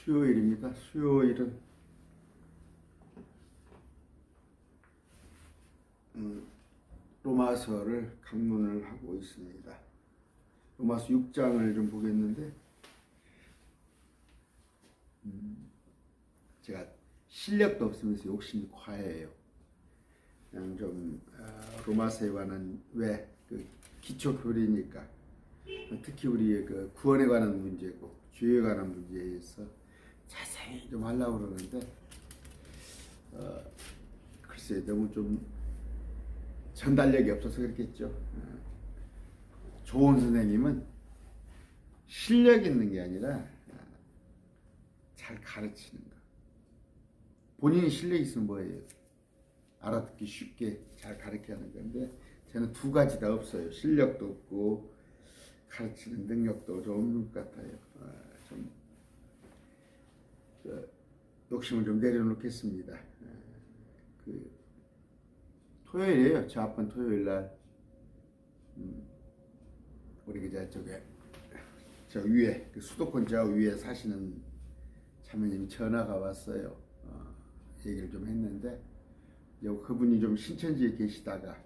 수요일입니다. 수요일은 로마서를 강론을 하고 있습니다. 로마서 6장을 좀 보겠는데 제가 실력도 없으면서 욕심이 과해요. 그냥 좀 로마서에 관한 그 기초 교리니까 특히 우리의 그 구원에 관한 문제고 죄에 관한 문제에서 자세히 좀 하려고 그러는데 글쎄 너무 좀 전달력이 없어서 그렇겠죠. 좋은 선생님은 실력 있는 게 아니라 잘 가르치는 거. 본인이 실력 있으면 뭐예요? 알아듣기 쉽게 잘 가르쳐야 하는 건데 저는 두 가지 다 없어요. 실력도 없고 가르치는 능력도 좀 없는 것 같아요. 좀 욕심을 좀 내려놓겠습니다. 토요일이에요. 저 앞번 토요일 날 우리 저 위에 그 수도권 저 위에 사시는 자매님 전화가 왔어요. 얘기를 좀 했는데 그분이 좀 신천지에 계시다가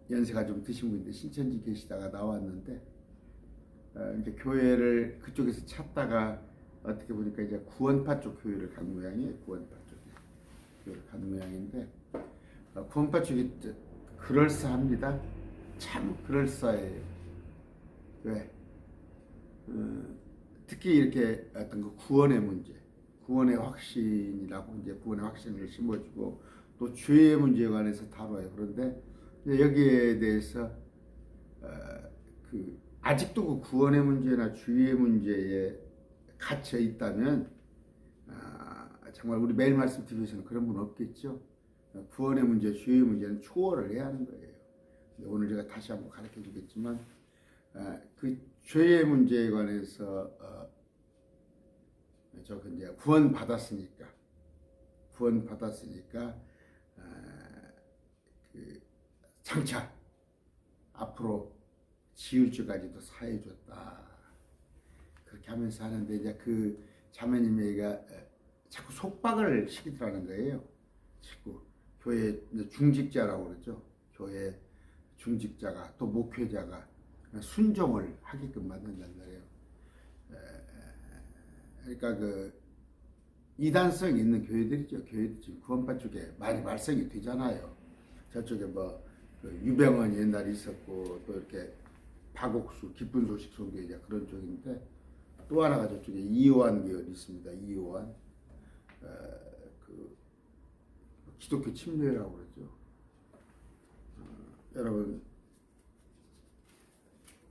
연세가 좀 드신 분인데 신천지 계시다가 나왔는데 이제 교회를 그쪽에서 찾다가 어떻게 보니까 이제 구원파 쪽 교회를 간 모양이에요. 구원파 쪽에 교회를 간 모양인데 구원파 쪽이 그럴싸합니다. 참 그럴싸해요. 왜? 특히 이렇게 어떤 그 구원의 문제, 구원의 확신이라고 이제 구원의 확신을 심어주고 또 죄의 문제에 관해서 다뤄요. 그런데 여기에 대해서 아직도 그 구원의 문제나 죄의 문제에 갇혀 있다면 정말 우리 매일 말씀 TV에서는 그런 분 없겠죠. 구원의 문제, 죄의 문제는 초월을 해야 하는 거예요. 오늘 제가 다시 한번 가르쳐 주겠지만 그 죄의 문제에 관해서 이제 구원 받았으니까 장차 앞으로 지을 죄까지도 사해 줬다. 그렇게 하면서 하는데 이제 그 자매님에게 자꾸 속박을 시키더라는 거예요. 자꾸 교회 중직자라고 그러죠. 교회 중직자가 또 목회자가 순종을 하게끔 만든다는 거예요. 그러니까 그 이단성 있는 교회들이죠. 교회들 지금 구원파 쪽에 많이 발생이 되잖아요. 저쪽에 유병헌 옛날에 있었고 또 이렇게 박옥수 기쁜 소식 선교회자 그런 쪽인데 또 하나가 저쪽에 이호환 계열이 있습니다. 이호환 그 기독교 침례라고 그러죠. 여러분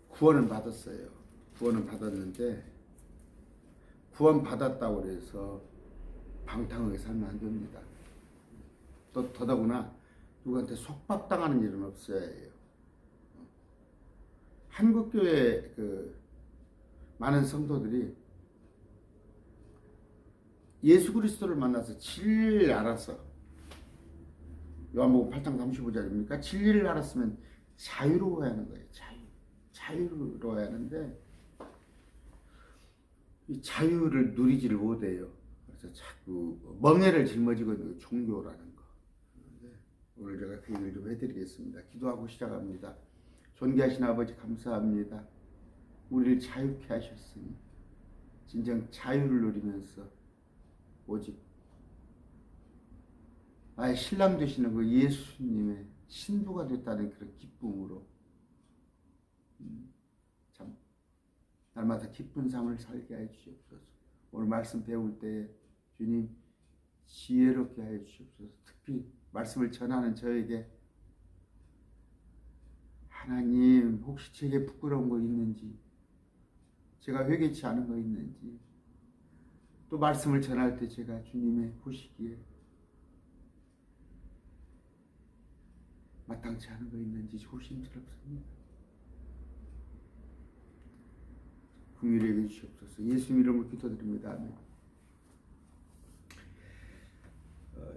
구원은 받았어요. 구원은 받았는데 구원 받았다고 해서 방탕하게 살면 안 됩니다. 또 더더구나 누구한테 속박당하는 일은 없어야 해요. 한국교회 많은 성도들이 예수 그리스도를 만나서 진리를 알아서 요한복음 8장 35절입니까? 진리를 알았으면 자유로워야 하는 거예요. 자유로워야 하는데 이 자유를 누리지를 못해요. 그래서 자꾸 멍해를 짊어지거든요. 종교라는 거. 오늘 제가 그 얘기를 좀 해드리겠습니다. 기도하고 시작합니다. 존귀하신 아버지 감사합니다. 우리를 자유케 하셨으니 진정 자유를 누리면서 오직 나의 신랑 되시는 그 예수님의 신부가 됐다는 그런 기쁨으로 참 날마다 기쁜 삶을 살게 해 주시옵소서. 오늘 말씀 배울 때 주님 지혜롭게 해 주시옵소서. 특히 말씀을 전하는 저에게 하나님 혹시 제게 부끄러운 거 있는지 제가 회개치 않은 거 있는지 또 말씀을 전할 때 제가 주님의 보시기에 마땅치 않은 거 있는지 조심스럽습니다. 긍휼히 여겨 주시옵소서. 예수 이름으로 기도드립니다. 아멘.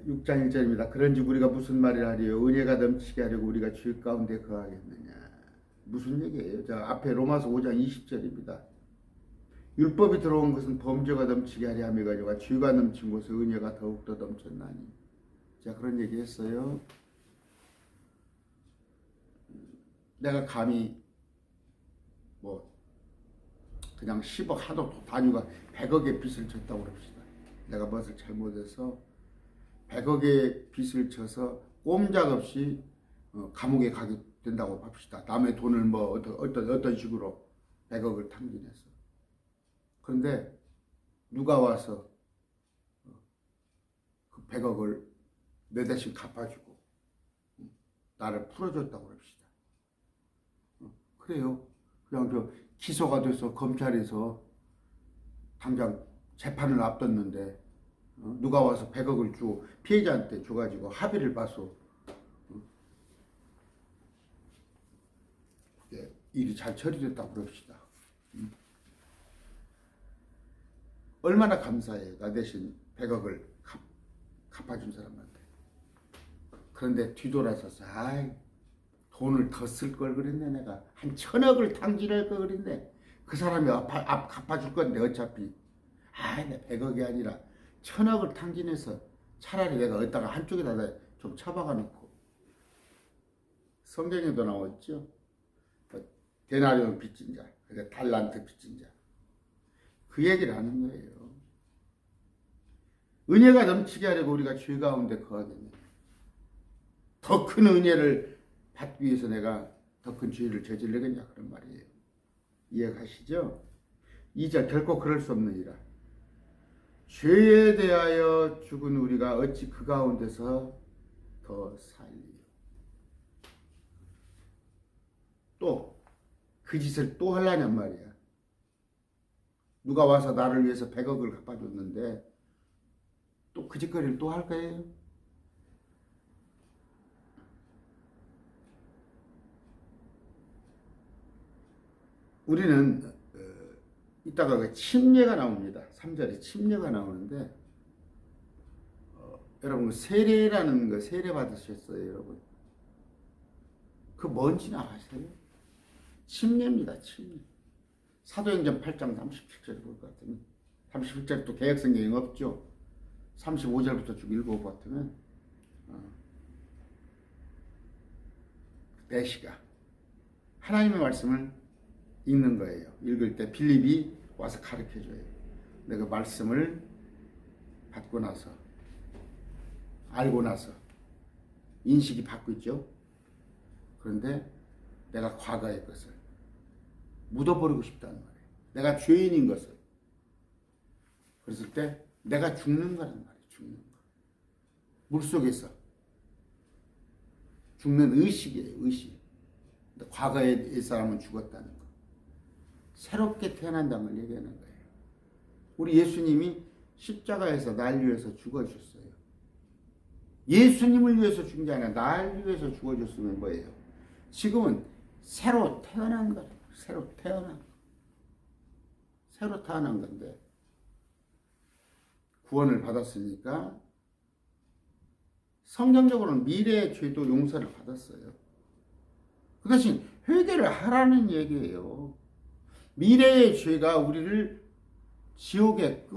6장 1절입니다. 그런지 우리가 무슨 말을 하리요? 은혜가 넘치게 하려고 우리가 죄 가운데 거하겠느냐? 무슨 얘기예요? 자, 앞에 로마서 5장 20절입니다. 율법이 들어온 것은 범죄가 넘치게 하려 함이 가지고 죄가 넘친 곳에 은혜가 더욱더 넘쳤나니. 자, 그런 얘기 했어요. 내가 감히 뭐 그냥 10억 하도 단위가 100억의 빚을 졌다고 그럽시다. 내가 무엇을 잘못해서 100억의 빚을 져서 꼼짝없이 감옥에 가게 된다고 합시다. 남의 돈을 뭐 어떤 식으로 100억을 탕진해서. 그런데 누가 와서 그 100억을 내 대신 갚아주고 나를 풀어줬다고 합시다. 그래요. 그냥 기소가 돼서 검찰에서 당장 재판을 앞뒀는데 누가 와서 100억을 주고 피해자한테 줘가지고 합의를 봐서 일이 잘 처리됐다고 그럽시다. 얼마나 감사해요. 나 대신 100억을 갚아준 사람한테. 그런데 뒤돌아서서 아이 돈을 더 쓸 걸 그랬네. 내가 한 1000억을 탕진할 걸 그랬네. 그 사람이 갚아줄 건데 어차피 아이 내 100억이 아니라 1000억을 탕진해서 차라리 내가 어디다가 한쪽에다 좀 처박아 놓고. 성경에도 나왔죠. 데나리온 빚진 자, 그러니까 달란트 빚진 자. 그 얘기를 하는 거예요. 은혜가 넘치게 하려고 우리가 죄 가운데 거하겠네. 더 큰 은혜를 받기 위해서 내가 더 큰 죄를 저지르겠냐 그런 말이에요. 이해가시죠? 2절 결코 그럴 수 없느니라. 죄에 대하여 죽은 우리가 어찌 그 가운데서 더 살리요. 또 그 짓을 또 하려냔 말이야. 누가 와서 나를 위해서 100억을 갚아줬는데 또 그 짓거리를 또 할 거예요? 우리는 이따가 그 침례가 나옵니다. 3절에 침례가 나오는데 여러분 세례라는 거 세례 받으셨어요, 여러분? 그 뭔지는 아세요? 침례입니다. 침례. 사도행전 8장 37절 볼 것 같으면 37절 또 개역성경이 없죠. 35절부터 쭉 읽어볼 것 같으면 내시가 하나님의 말씀을 읽는 거예요. 읽을 때 빌립이 와서 가르쳐줘요. 내가 말씀을 받고 나서 알고 나서 인식이 바뀌었죠. 그런데 내가 과거의 것을 묻어버리고 싶다는 말이에요. 내가 죄인인 것을. 그랬을 때 내가 죽는 거란 말이에요. 죽는 거. 물속에서 죽는 의식이에요. 의식. 과거의 옛사람은 죽었다는 거. 새롭게 태어난다는 걸 얘기하는 거예요. 우리 예수님이 십자가에서 날 위해서 죽어주셨어요. 예수님을 위해서 죽은 게 아니라 날 위해서 죽어줬으면 뭐예요? 지금은 새로 태어난 거예요. 새로 태어난 거. 새로 태어난 건데 구원을 받았으니까 성경적으로는 미래의 죄도 용서를 받았어요. 그 대신 회개를 하라는 얘기예요. 미래의 죄가 우리를 지옥에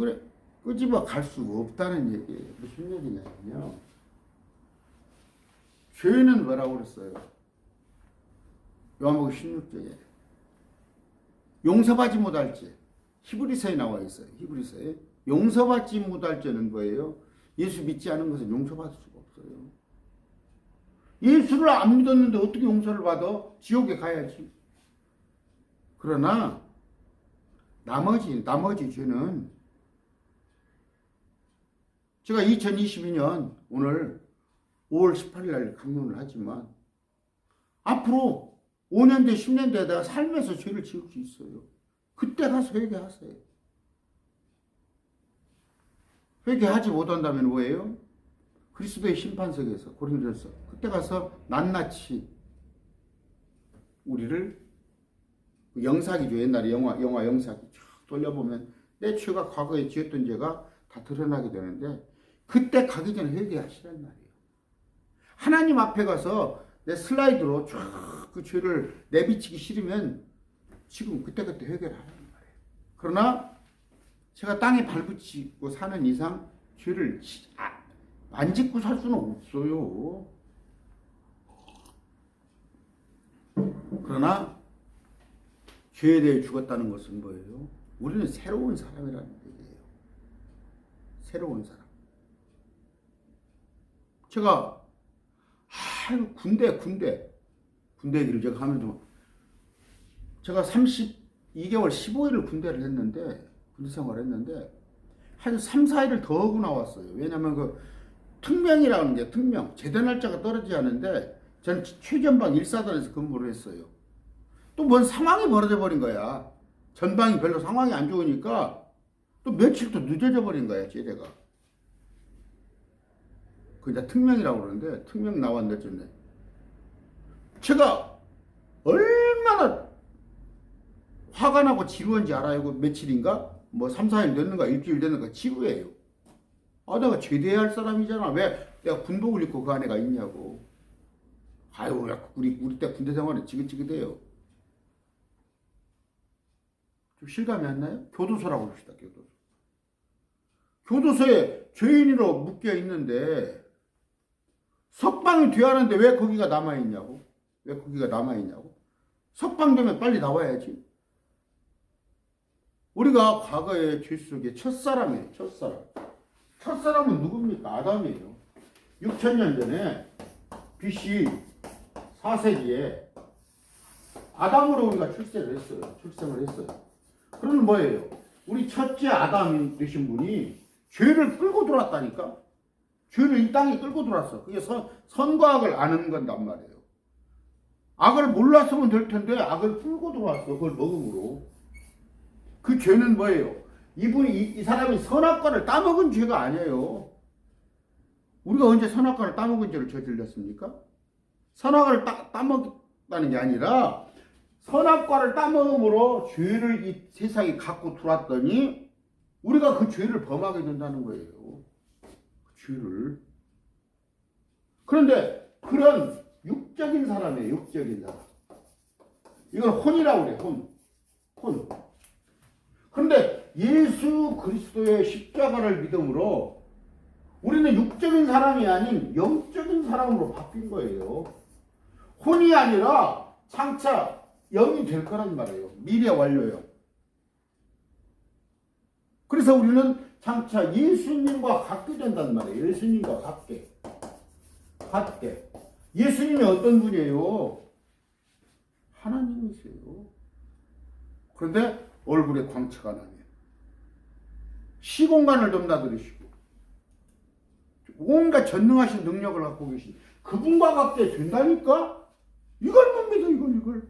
끄집어 갈 수 없다는 얘기예요. 무슨 얘기냐면요. 죄는 뭐라고 그랬어요? 요한복음 16장에 용서받지 못할 죄. 히브리서에 나와 있어요. 히브리서에 용서받지 못할 죄는 뭐예요? 예수 믿지 않은 것은 용서받을 수가 없어요. 예수를 안 믿었는데 어떻게 용서를 받아? 지옥에 가야지. 그러나 나머지 죄는 제가 2022년 오늘 5월 18일 날 강론을 하지만 앞으로 5년 뒤 10년 뒤에 내가 살면서 죄를 지을 수 있어요. 그때 가서 회개하세요. 회개하지 못한다면 뭐예요? 그리스도의 심판석에서 고린도서 그때 가서 낱낱이 우리를 영사기죠. 옛날에 영화 영사기 쭉 돌려보면 내 죄가 과거에 지었던 죄가 다 드러나게 되는데 그때 가기 전에 회개하시란 말이에요. 하나님 앞에 가서 내 슬라이드로 쫙 그 죄를 내비치기 싫으면 지금 그때그때 회개를 하라는 말이에요. 그러나 제가 땅에 발붙이고 사는 이상 죄를 안 짓고 살 수는 없어요. 그러나 죄에 대해 죽었다는 것은 뭐예요? 우리는 새로운 사람이라는 얘기예요. 새로운 사람. 제가 군대 얘기를 제가 하면서 제가 32개월 15일을 군대를 했는데 군대 생활을 했는데 한 3, 4일을 더 하고 나왔어요. 왜냐면 그 특명이라는 게 특명 제대 날짜가 떨어지지 않은데 저는 최전방 1사단에서 근무를 했어요. 또 뭔 상황이 벌어져 버린 거야. 전방이 별로 상황이 안 좋으니까 또 며칠 또 늦어져 버린 거야, 제대가. 그게 특명이라고 그러는데 특명 나왔는데 전에 제가 얼마나 화가 나고 지루한지 알아요. 그 며칠인가? 뭐 3, 4일 됐는가 일주일 됐는가 지루해요. 내가 제대해야 할 사람이잖아. 왜 내가 군복을 입고 그 안에가 있냐고. 아유, 우리 때 군대 생활은 지긋지긋해요. 좀 실감이 안 나요? 교도소라고 합시다. 교도소. 교도소에 죄인으로 묶여 있는데 석방이 돼야 하는데 왜 거기가 남아있냐고. 왜 거기가 남아있냐고. 석방되면 빨리 나와야지. 우리가 과거의 죄 속에 첫사람이에요. 첫사람. 첫사람은 누굽니까? 아담이에요. 6천년 전에 BC 4세기에 아담으로 우리가 출생을 했어요. 그러면 뭐예요? 우리 첫째 아담이 되신 분이 죄를 끌고 들어왔다니까? 죄를 이 땅에 끌고 들어왔어. 그게 선과 악을 아는 건단 말이에요. 악을 몰랐으면 될 텐데 악을 끌고 들어왔어. 그걸 먹음으로. 그 죄는 뭐예요? 이 사람이 선악과를 따먹은 죄가 아니에요. 우리가 언제 선악과를 따먹은 죄를 저질렀습니까? 선악과를 따먹었다는 게 아니라 선악과를 따먹음으로 죄를 이 세상에 갖고 들어왔더니 우리가 그 죄를 범하게 된다는 거예요. 그 죄를. 그런데 그런 육적인 사람이에요. 육적인 사람. 이걸 혼이라고 그래요. 혼. 그런데 예수 그리스도의 십자가를 믿음으로 우리는 육적인 사람이 아닌 영적인 사람으로 바뀐 거예요. 혼이 아니라 장차 영이 될 거란 말이에요. 미래 완료요. 그래서 우리는 장차 예수님과 같게 된단 말이에요. 예수님과 같게. 예수님이 어떤 분이에요? 하나님이세요. 그런데 얼굴에 광채가 나면 시공간을 넘나들으시고 온갖 전능하신 능력을 갖고 계신 그분과 같게 된다니까? 이걸 못 믿어, 이걸.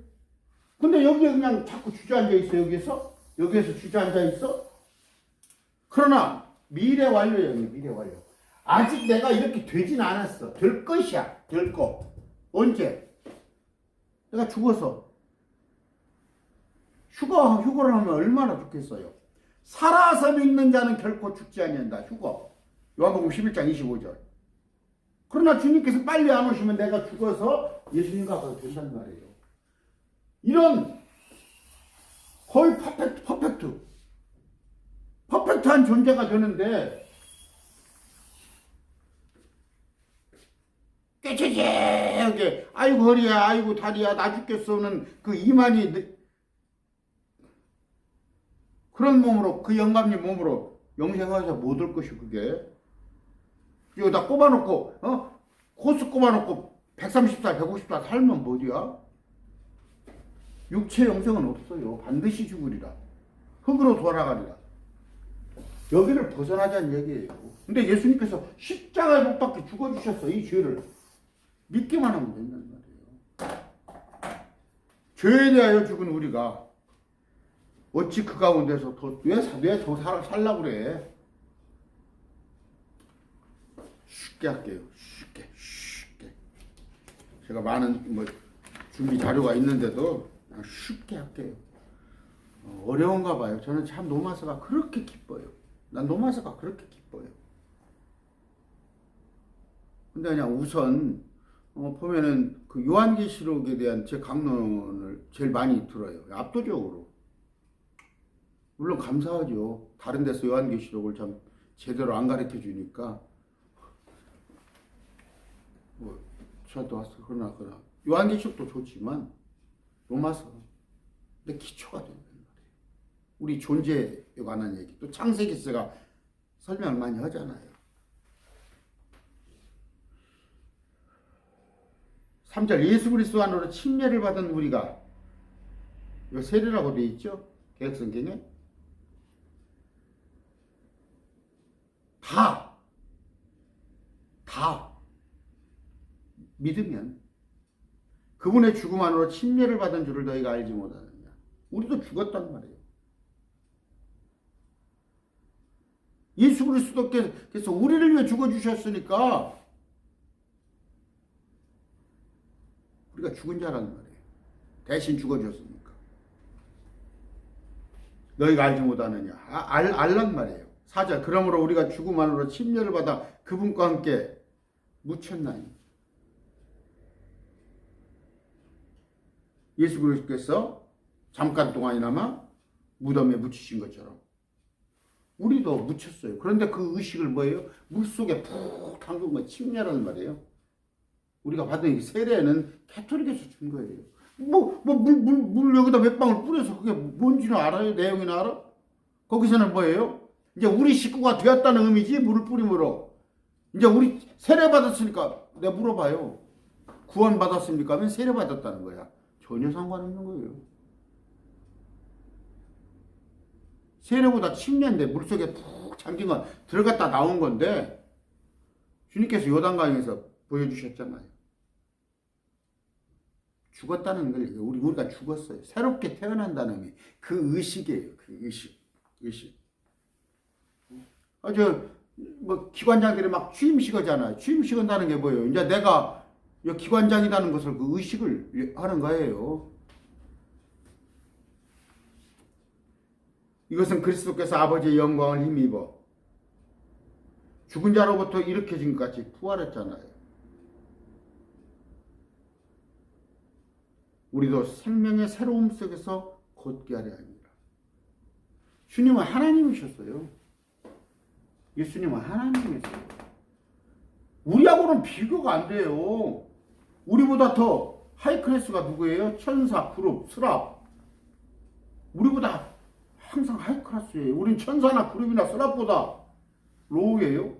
근데 여기에 그냥 자꾸 주저앉아 있어, 여기에서 주저앉아 있어? 그러나 미래 완료예요, 미래 완료. 아직 내가 이렇게 되진 않았어. 될 것이야, 될 거. 언제? 내가 죽어서. 휴거를 하면 얼마나 좋겠어요. 살아서 믿는 자는 결코 죽지 아니한다. 휴거. 요한복음 11장 25절. 그러나 주님께서 빨리 안 오시면 내가 죽어서 예수님과 같이 된단 말이에요. 이런 거의 퍼펙트한 존재가 되는데 깨끗하게 아이고 허리야 아이고 다리야 나 죽겠어는 그 이만희 그런 몸으로 그 영감님 몸으로 영생하셔서 못 올 것이 그게 여기다 꼽아놓고 코스 꼽아놓고 130살 150살 살면 뭐디야? 육체 영생은 없어요. 반드시 죽으리라. 흙으로 돌아가리라. 여기를 벗어나자는 얘기예요. 근데 예수님께서 십자가에 못 박혀 죽어주셨어. 이 죄를 믿기만 하면 된다는 말이에요. 죄에 대하여 죽은 우리가 어찌 그 가운데서 왜 더 살라고 그래? 쉽게 할게요. 쉽게. 제가 많은 준비 자료가 있는데도 그냥 쉽게 할게요. 어려운가 봐요. 저는 참 노마서가 그렇게 기뻐요. 난 노마서가 그렇게 기뻐요. 근데 그냥 우선 보면은 그 요한계시록에 대한 제 강론을 제일 많이 들어요. 압도적으로. 물론 감사하죠. 다른 데서 요한계시록을 참 제대로 안 가르쳐 주니까 뭐 저도 와서 그러나 요한계시록도 좋지만 로마서 근데 기초가 된단 말이에요. 우리 존재에 관한 얘기 또 창세기서가 설명을 많이 하잖아요. 3절 예수 그리스도 안으로 침례를 받은 우리가 이거 세례라고 되어 있죠? 개혁성경에 다 믿으면 그분의 죽음 안으로 침례를 받은 줄을 너희가 알지 못하느냐. 우리도 죽었단 말이에요. 예수 그리스도께서 우리를 위해 죽어주셨으니까 우리가 죽은 자라는 말이에요. 대신 죽어줬으니까. 너희가 알지 못하느냐. 알란 말이에요. 4절 그러므로 우리가 죽음 안으로 침례를 받아 그분과 함께 묻혔나니. 예수 그리스도께서 잠깐 동안이나마 무덤에 묻히신 것처럼 우리도 묻혔어요. 그런데 그 의식을 뭐예요? 물속에 푹 담근 거 침례라는 말이에요. 우리가 받은 세례는 가톨릭에서 준 거예요. 물 여기다 몇 방울 뿌려서 그게 뭔지는 알아요? 내용이나 알아? 거기서는 뭐예요? 이제 우리 식구가 되었다는 의미지, 물을 뿌림으로. 이제 우리 세례 받았으니까 내가 물어봐요. 구원 받았습니까? 하면 세례 받았다는 거야. 전혀 상관없는 거예요. 세례보다 침례인데 물속에 푹 잠긴 건 들어갔다 나온 건데 주님께서 요단강에서 보여주셨잖아요. 죽었다는 걸 우리가 죽었어요. 새롭게 태어난다는 의미. 그 의식이에요. 그 의식. 뭐 기관장들이 막 취임식 하잖아요. 취임식 한다는 게 뭐예요? 이제 내가 기관장이라는 것을 그 의식을 하는 거예요. 이것은 그리스도께서 아버지의 영광을 힘입어 죽은 자로부터 일으켜진 것 같이 부활했잖아요. 우리도 생명의 새로움 속에서 곧게 하려 합니다. 주님은 하나님이셨어요. 예수님은 하나님이셨어요. 우리하고는 비교가 안 돼요. 우리보다 더 하이클래스가 누구예요? 천사, 그룹, 스랍. 우리보다 항상 하이클래스예요. 우린 천사나 그룹이나 스랍보다 로우예요.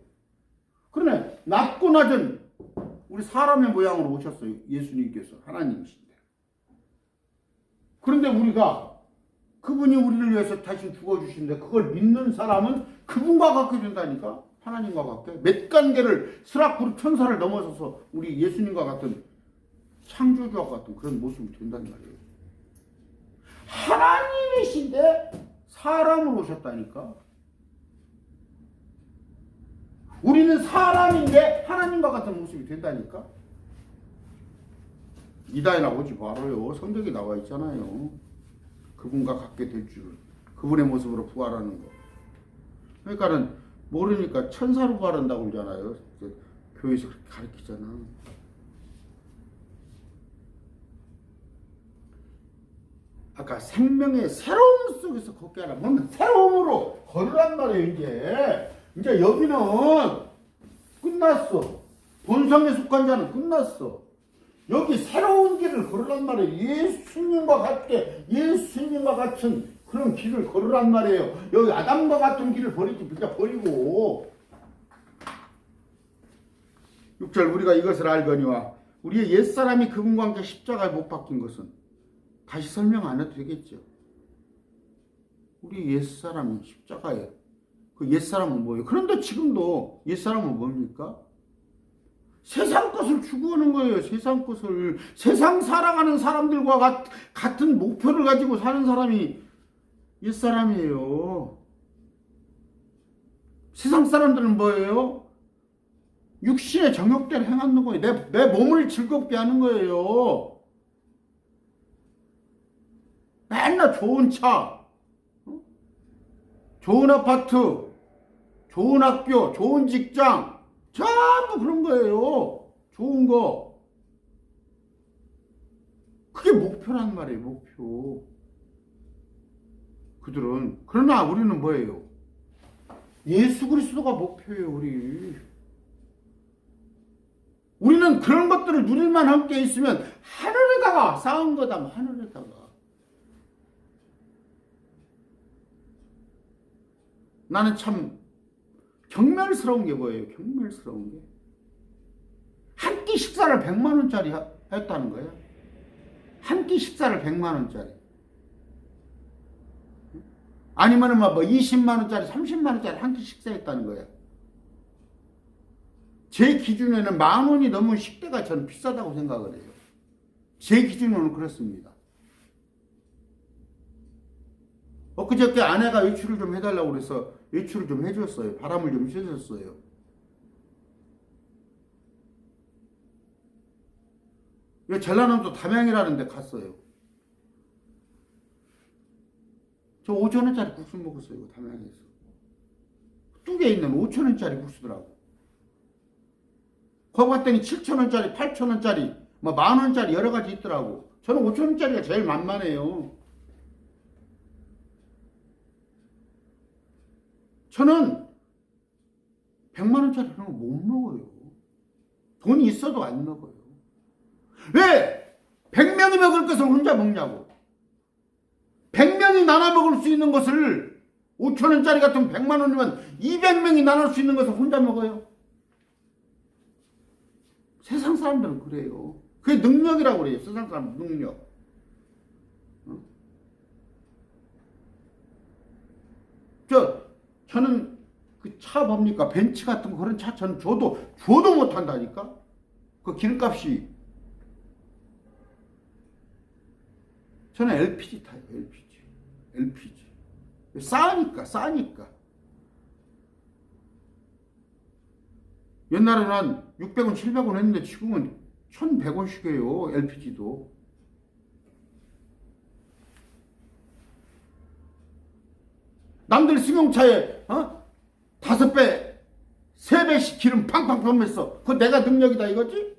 그러네. 낮고 낮은 우리 사람의 모양으로 오셨어요. 예수님께서 하나님이신데. 그런데 우리가 그분이 우리를 위해서 다시 죽어주신데 그걸 믿는 사람은 그분과 같게 된다니까. 하나님과 같게. 몇 단계를 스랍, 그룹, 천사를 넘어서서 우리 예수님과 같은 창조주와 같은 그런 모습이 된단 말이에요. 하나님이신데 사람으로 오셨다니까. 우리는 사람인데 하나님과 같은 모습이 된다니까. 이다이나 오지 말아요. 성경에 나와 있잖아요. 그분과 같게 될 줄. 그분의 모습으로 부활하는 거. 그러니까는 모르니까 천사로 부활한다고 그러잖아요. 교회에서 그렇게 가르치잖아. 아까 생명의 새로움 속에서 걷게 하라. 뭐는 새로움으로 걸으란 말이에요. 이제 여기는 끝났어. 본성에 속한 자는 끝났어. 여기 새로운 길을 걸으란 말이에요. 예수님과 같은 그런 길을 걸으란 말이에요. 여기 아담과 같은 길을 버리고 6절 우리가 이것을 알거니와 우리의 옛사람이 그분과 함께 십자가에 못 박힌 것은 다시 설명 안 해도 되겠죠. 우리 옛사람이 십자가에 그 옛사람은 뭐예요? 그런데 지금도 옛사람은 뭡니까? 세상 것을 추구하는 거예요. 세상 것을. 세상 살아가는 사람들과 같은 목표를 가지고 사는 사람이 옛사람이에요. 세상 사람들은 뭐예요? 육신의 정욕대로 행하는 거예요. 내 몸을 즐겁게 하는 거예요. 맨날 좋은 차, 좋은 아파트, 좋은 학교, 좋은 직장, 전부 그런 거예요. 좋은 거. 그게 목표란 말이에요. 목표. 그들은. 그러나 우리는 뭐예요? 예수 그리스도가 목표예요. 우리는 그런 것들을 누릴만 함께 있으면 하늘에다가 쌓은 거다. 하늘에다가. 나는 참 경멸스러운 게 뭐예요? 경멸스러운 게. 한 끼 식사를 100만 원짜리 했다는 거예요. 한 끼 식사를 100만 원짜리. 아니면은 뭐 20만 원짜리, 30만 원짜리 한 끼 식사했다는 거예요. 제 기준에는 10,000원이 넘은 식대가 저는 비싸다고 생각을 해요. 제 기준으로는 그렇습니다. 엊그저께 아내가 외출을 좀 해달라고 그래서 외출을 좀 해줬어요. 바람을 좀 쐬줬어요. 전라남도 담양이라는 데 갔어요. 저 5,000원짜리 국수 먹었어요. 담양에서. 뚝에 있는 5,000원짜리 국수더라고. 거기 갔더니 7,000원짜리, 8,000원짜리, 뭐 10,000원짜리 여러 가지 있더라고. 저는 5,000원짜리가 제일 만만해요. 저는 100만 원짜리 그런 거 못 먹어요. 돈이 있어도 안 먹어요. 왜? 100명이 먹을 것을 혼자 먹냐고. 100명이 나눠 먹을 수 있는 것을 5,000원짜리 같은 100만 원이면 200명이 나눌 수 있는 것을 혼자 먹어요. 세상 사람들은 그래요. 그게 능력이라고 그래요. 세상 사람 능력. 저는 그 차 뭡니까? 벤츠 같은 거 그런 차 저는 줘도 못 한다니까? 그 기름값이. 저는 LPG 타요. LPG. 싸니까. 옛날에는 한 600원, 700원 했는데 지금은 1,100원씩이에요. LPG도. 남들 승용차에 5배, 3배씩 기름 팡팡 펴면서 그거 내가 능력이다 이거지?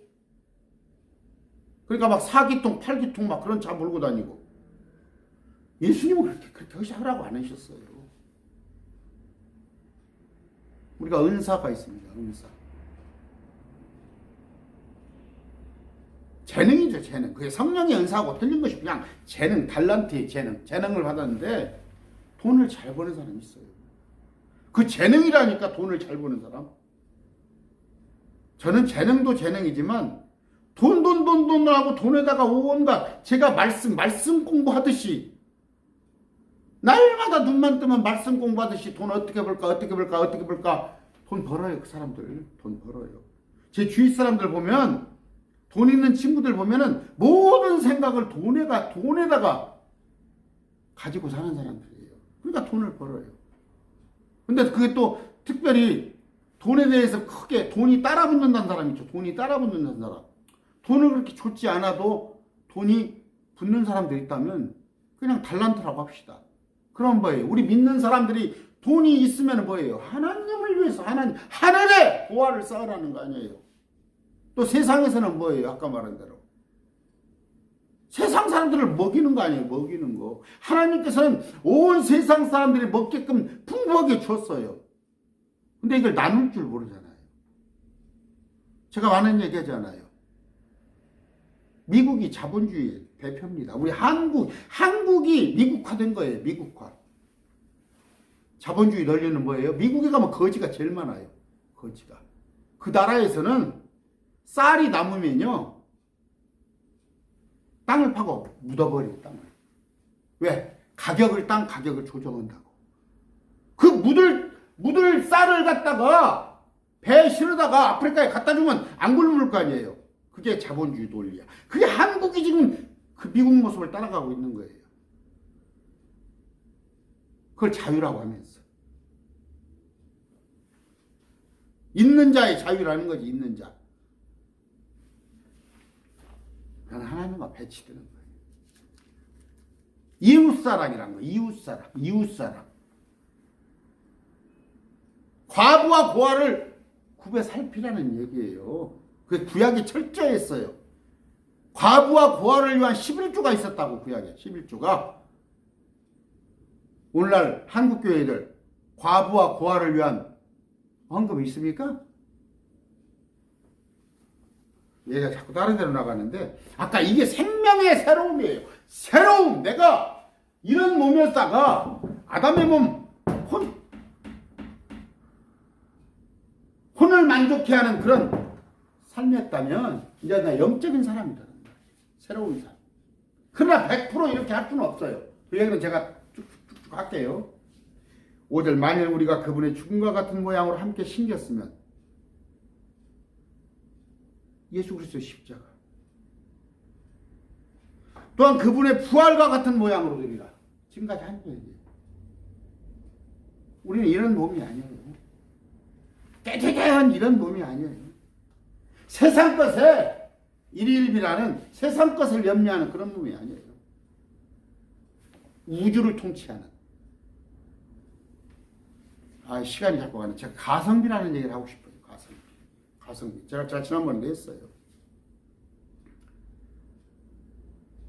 그러니까 막 4기통, 8기통 막 그런 차 몰고 다니고. 예수님은 그렇게 하라고 안 하셨어요. 우리가 은사가 있습니다. 은사. 재능이죠. 재능. 그게 성령의 은사하고 틀린 것이 그냥 재능, 달란트의 재능을 받았는데 돈을 잘 버는 사람이 있어요. 그 재능이라니까 돈을 잘 버는 사람. 저는 재능도 재능이지만 돈 하고 돈에다가 온갖 제가 말씀 공부하듯이 날마다 눈만 뜨면 말씀 공부하듯이 돈 어떻게 벌까 돈 벌어요. 그 사람들 돈 벌어요. 제 주위 사람들 보면 돈 있는 친구들 보면은 모든 생각을 돈에다가 가지고 사는 사람들이에요. 그러니까 돈을 벌어요. 근데 그게 또 특별히 돈에 대해서 크게 돈이 따라붙는다는 사람 있죠. 돈이 따라붙는다는 사람. 돈을 그렇게 좋지 않아도 돈이 붙는 사람들이 있다면 그냥 달란트라고 합시다. 그럼 뭐예요? 우리 믿는 사람들이 돈이 있으면 뭐예요? 하나님을 위해서 하늘에 보화를 쌓으라는 거 아니에요. 또 세상에서는 뭐예요? 아까 말한 대로 세상 사람들을 먹이는 거 아니에요? 먹이는 거. 하나님께서는 온 세상 사람들이 먹게끔 풍부하게 줬어요. 근데 이걸 나눌 줄 모르잖아요. 제가 많은 얘기 하잖아요. 미국이 자본주의 대표입니다. 우리 한국이 미국화된 거예요. 미국화. 자본주의 논리는 뭐예요? 미국에 가면 거지가 제일 많아요. 거지가. 그 나라에서는 쌀이 남으면요. 땅을 파고 묻어버려요. 땅을. 왜? 땅 가격을 조정한다고. 그 묻을 쌀을 갖다가 배에 실어다가 아프리카에 갖다 주면 안 굶을 거 아니에요. 그게 자본주의 논리야. 그게 한국이 지금 그 미국 모습을 따라가고 있는 거예요. 그걸 자유라고 하면서. 있는 자의 자유라는 거지, 있는 자. 그건 하나님과 배치되는 거예요. 이웃사랑이란 거예요. 이웃사랑. 과부와 고아를 구배 살피라는 얘기예요. 그 구약이 철저했어요. 과부와 고아를 위한 11조가 있었다고, 구약에. 11조가. 오늘날 한국교회들 과부와 고아를 위한 헌금이 있습니까? 얘가 자꾸 다른 데로 나가는데 아까 이게 생명의 새로움이에요. 새로움. 내가 이런 몸이었다가 아담의 몸 혼을 만족해 하는 그런 삶이었다면 이제 나 영적인 사람이라는 거예요. 새로운 삶. 그러나 100% 이렇게 할 수는 없어요. 그 얘기는 제가 쭉쭉쭉 할게요. 5절 만일 우리가 그분의 죽음과 같은 모양으로 함께 신겼으면 예수 그리스도의 십자가 또한 그분의 부활과 같은 모양으로 되리라. 지금까지 한 얘기예요. 우리는 이런 몸이 아니에요. 깨끗한 이런 몸이 아니에요. 세상 것에 일일비라는 세상 것을 염려하는 그런 몸이 아니에요. 우주를 통치하는. 시간이 자꾸 가네. 제가 가성비라는 얘기를 하고 싶어요. 가성비. 제가 지난번에 했어요.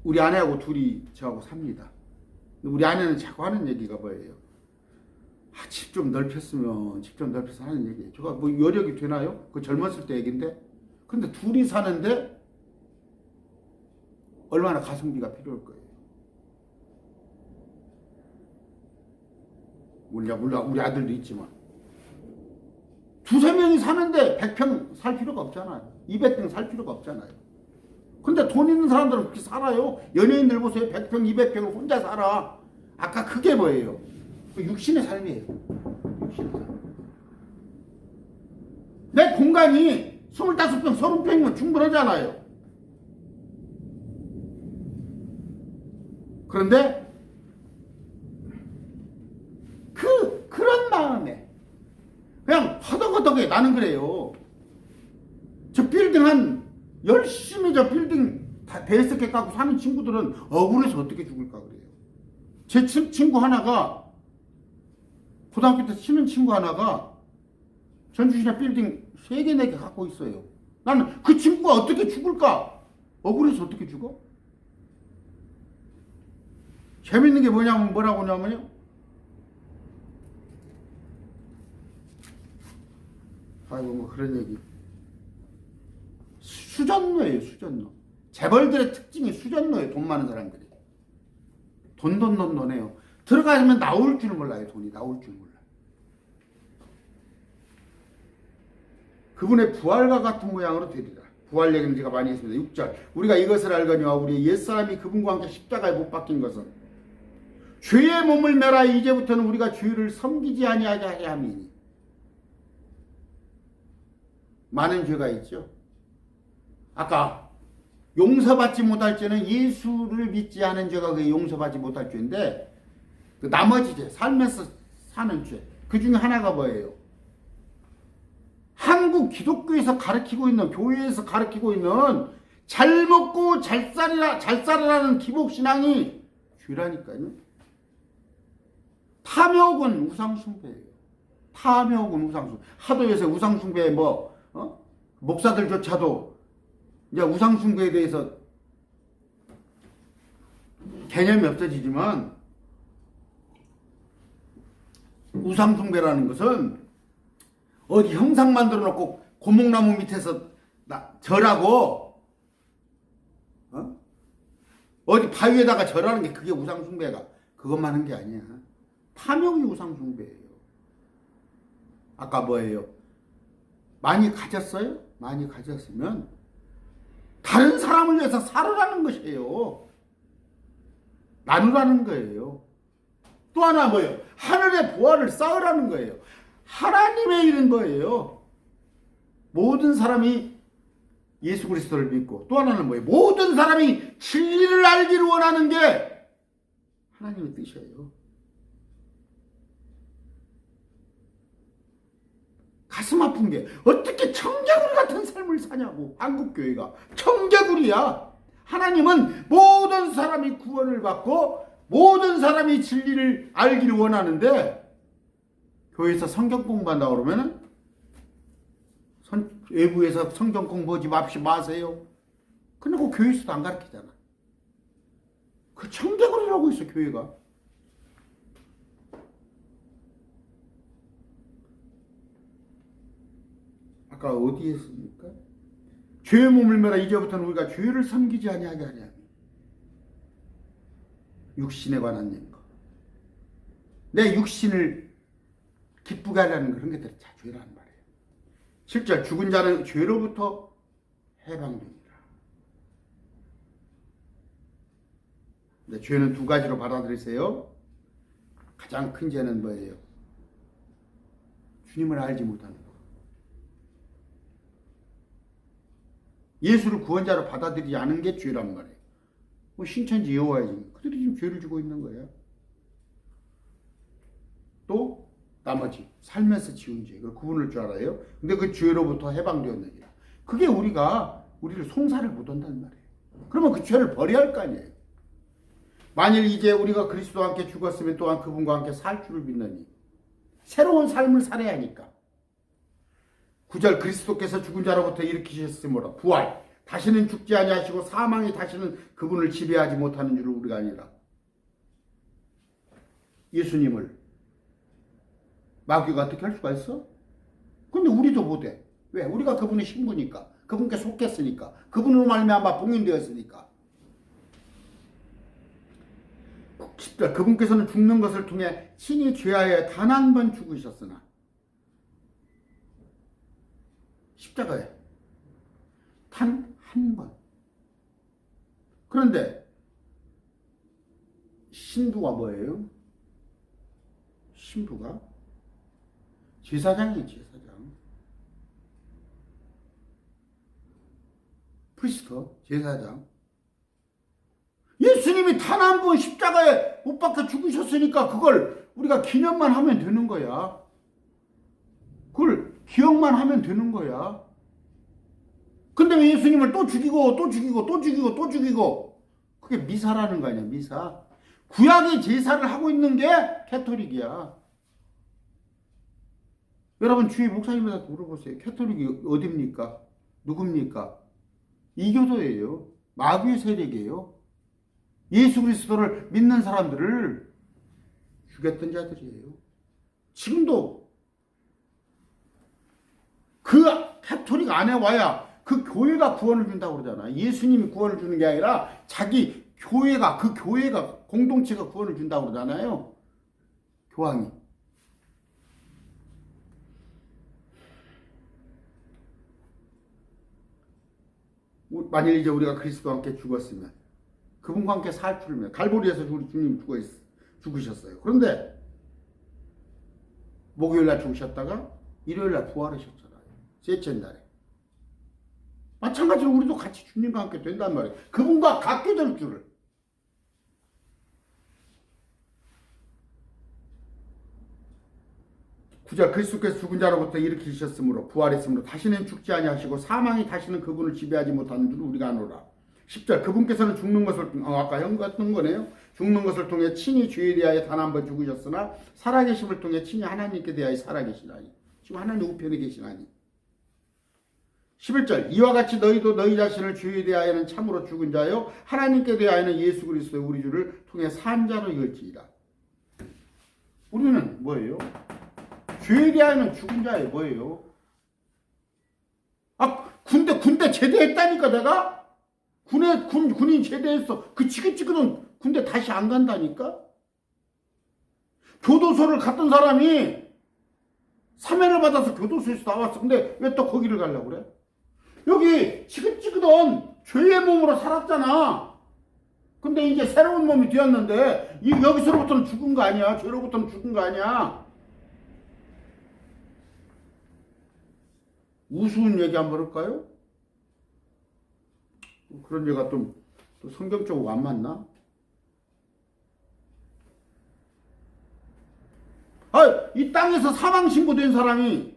우리 아내하고 둘이 저하고 삽니다. 우리 아내는 자꾸 하는 얘기가 뭐예요? 집 좀 넓혔으면 집 좀 넓혀서 하는 얘기예요. 제가 뭐 여력이 되나요? 그 젊었을 때 얘기인데. 근데 둘이 사는데 얼마나 가성비가 필요할 거예요. 물론 우리 아들도 있지만 두세 명이 사는데 100평 살 필요가 없잖아요. 200평 살 필요가 없잖아요. 근데 돈 있는 사람들은 그렇게 살아요. 연예인들 보세요. 100평, 200평을 혼자 살아. 아까 그게 뭐예요? 육신의 삶이에요. 육신의 삶. 내 공간이 25평, 30평이면 충분하잖아요. 그런데 그런 마음에 그냥 허덕허덕해. 나는 그래요. 저 빌딩 열심히 저 빌딩 다 대여섯 갖고 사는 친구들은 억울해서 어떻게 죽을까 그래요. 제 친구 하나가 고등학교 때 치는 친구 하나가 전주시내 빌딩 3개, 4개 갖고 있어요. 나는 그 친구가 어떻게 죽을까? 억울해서 어떻게 죽어? 재밌는 게 뭐라고 하냐면요. 아이고 뭐 그런 얘기. 수전노예요. 수전노. 재벌들의 특징이 수전노예요. 돈 많은 사람들이. 돈해요. 들어가면 나올 줄 몰라요. 돈이 나올 줄 몰라요. 그분의 부활과 같은 모양으로 되리라. 부활 얘기는 제가 많이 했습니다. 6절 우리가 이것을 알거니와 우리의 옛사람이 그분과 함께 십자가에 못 박힌 것은 죄의 몸을 매라 이제부터는 우리가 죄를 섬기지 아니하게 함이니. 많은 죄가 있죠. 아까 용서받지 못할 죄는 예수를 믿지 않은 죄가 그게 용서받지 못할 죄인데 그 나머지 죄, 삶에서 사는 죄, 그 중에 하나가 뭐예요? 한국 기독교에서 가르치고 있는, 교회에서 가르치고 있는 잘 먹고 잘 살이라는 기복신앙이 죄라니까요. 탐욕은 우상숭배예요. 탐욕은 우상숭배. 하도 요새 우상숭배에 목사들조차도 이제 우상숭배에 대해서 개념이 없어지지만 우상숭배라는 것은 어디 형상 만들어 놓고 고목나무 밑에서 절하고 어디 바위에다가 절하는 게 그게 우상숭배가 그것만 한 게 아니야. 탐욕이 우상숭배예요. 아까 뭐예요? 많이 가졌어요? 많이 가졌으면 다른 사람을 위해서 살으라는 것이에요. 나누라는 거예요. 또 하나 뭐예요? 하늘의 보화를 쌓으라는 거예요. 하나님의 일인 거예요. 모든 사람이 예수 그리스도를 믿고 또 하나는 뭐예요? 모든 사람이 진리를 알기를 원하는 게 하나님의 뜻이에요. 가슴 아픈 게 어떻게 청개구리 같은 삶을 사냐고. 한국교회가 청개구리야. 하나님은 모든 사람이 구원을 받고 모든 사람이 진리를 알기를 원하는데 교회에서 성경 공부한다고 그러면은 외부에서 성경 공부하지 마세요. 근데 그 교회에서도 안 가르치잖아. 그 청개구리라고 있어 교회가. 아까 어디에 있습니까? 죄의 몸을 매라 이제부터는 우리가 죄를 섬기지 아니하게 하냐. 육신에 관한 것. 내 육신을 기쁘게 하려는 그런 것들이 다 죄라는 말이에요. 7절 죽은 자는 죄로부터 해방됩니다. 근데 죄는 두 가지로 받아들이세요. 가장 큰 죄는 뭐예요? 주님을 알지 못하는 것. 예수를 구원자로 받아들이지 않은 게 죄란 말이에요. 뭐 신천지 여호와지. 그들이 지금 죄를 지고 있는 거예요. 또 나머지 살면서 지은 죄. 그걸 구분할 줄 알아요. 근데 그 죄로부터 해방되었느니라. 그게 우리를 송사를 못한다는 말이에요. 그러면 그 죄를 버려야 할 거 아니에요. 만일 이제 우리가 그리스도와 함께 죽었으면 또한 그분과 함께 살 줄을 믿느니 새로운 삶을 살아야 하니까. 9절 그리스도께서 죽은 자로부터 일으키셨으므로 부활 다시는 죽지 아니하시고 사망이 다시는 그분을 지배하지 못하는 줄을 우리가 아니라 예수님을 마귀가 어떻게 할 수가 있어? 근데 우리도 못해. 왜? 우리가 그분의 신부니까, 그분께 속했으니까, 그분으로 말미암아 봉인되었으니까. 그분께서는 죽는 것을 통해 친히 죄하여 단 한 번 죽으셨으나 십자가에 단 한 번. 그런데 신부가 뭐예요? 신부가 제사장이에요. 제사장. 프리스터 제사장. 예수님이 단 한 번 십자가에 못 박혀 죽으셨으니까 그걸 우리가 기념만 하면 되는 거야. 그걸 기억만 하면 되는 거야. 근데 왜 예수님을 또 죽이고 또 죽이고 또 죽이고 또 죽이고. 그게 미사라는 거 아니야. 미사. 구약의 제사를 하고 있는 게 캐토릭이야. 여러분 주위 목사님한테 물어보세요. 캐토릭이 어딥니까? 누굽니까? 이교도예요. 마귀의 세력이에요. 예수 그리스도를 믿는 사람들을 죽였던 자들이에요. 지금도 그 캐토릭 안에 와야 그 교회가 구원을 준다고 그러잖아. 예수님이 구원을 주는 게 아니라 자기 교회가, 그 교회가, 공동체가 구원을 준다고 그러잖아요. 교황이. 만일 이제 우리가 그리스도와 함께 죽었으면 그분과 함께 살 줄이면 갈보리에서 우리 주님 죽으셨어요. 그런데 목요일날 죽으셨다가 일요일날 부활하셨잖아요. 셋째 날에. 마찬가지로 우리도 같이 주님과 함께 된단 말이에요. 그분과 같게 될 줄을. 구절 그리스도께서 죽은 자로부터 일으키셨으므로 부활했으므로 다시는 죽지 아니하시고 사망이 다시는 그분을 지배하지 못하는 줄 우리가 아노라. 10절 그분께서는 죽는 것을 아까 형 같은 거네요. 죽는 것을 통해 친히 죄에 대하여 단 한 번 죽으셨으나 살아계심을 통해 친히 하나님께 대하여 살아계시나니. 지금 하나님 우편에 계시나니. 11절 이와 같이 너희도 너희 자신을 죄에 대하여는 참으로 죽은 자요 하나님께 대하여는 예수 그리스도의 우리 주를 통해 산 자로 여길지이다. 우리는 뭐예요? 죄에 대하여는 죽은 자예요. 뭐예요? 군대 제대했다니까 내가? 군인 제대했어. 그 지긋지긋한 군대 다시 안 간다니까? 교도소를 갔던 사람이 사면을 받아서 교도소에서 나왔어. 근데 왜 또 거기를 가려고 그래? 여기 지긋지긋한 죄의 몸으로 살았잖아. 근데 이제 새로운 몸이 되었는데 여기서부터는 죽은 거 아니야. 죄로부터는 죽은 거 아니야. 우스운 얘기 한번 할까요? 그런 얘기가 또 성경적으로 안 맞나? 이 땅에서 사망신고된 사람이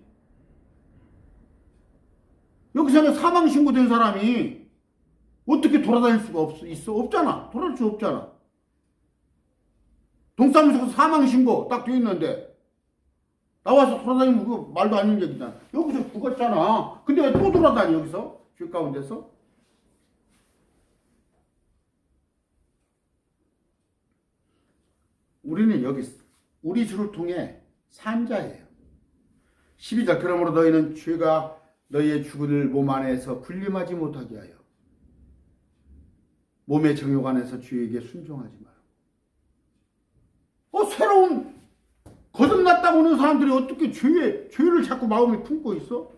여기서는 사망신고된 사람이 어떻게 돌아다닐 수가 있어? 없잖아. 돌아다닐 수 없잖아. 동사무소에서 사망신고 딱 되어 있는데 나와서 돌아다니면 그거 말도 안 되는 얘기잖아. 여기서 죽었잖아. 근데 왜 또 돌아다니 여기서? 죄 가운데서? 우리는 여기 우리 주를 통해 산 자예요. 12절 그러므로 너희는 죄가 너희의 죽을 몸 안에서 군림하지 못하게 하여 몸의 정욕 안에서 주에게 순종하지 마라. 새로운 거듭났다고 하는 사람들이 어떻게 죄를 자꾸 마음에 품고 있어?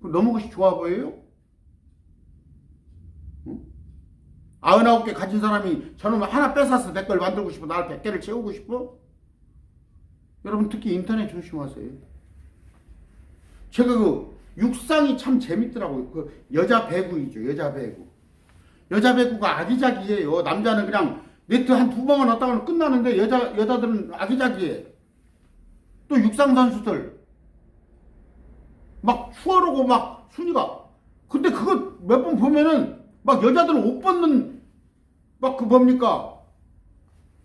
너무 것이 좋아 보여요? 응? 99개 가진 사람이 저놈 하나 뺏어서 내 걸 만들고 싶어? 나를 100개를 채우고 싶어? 여러분 특히 인터넷 조심하세요. 제가 육상이 참 재밌더라고요. 여자 배구이죠. 여자 배구. 여자 배구가 아기자기해요. 남자는 그냥 네트 한 2번만 넣었다가 끝나는데 여자들은 아기자기해. 또 육상 선수들 막 추월하고 막 순위가. 근데 그거 몇 번 보면은 막 여자들은 옷 벗는 막 뭡니까?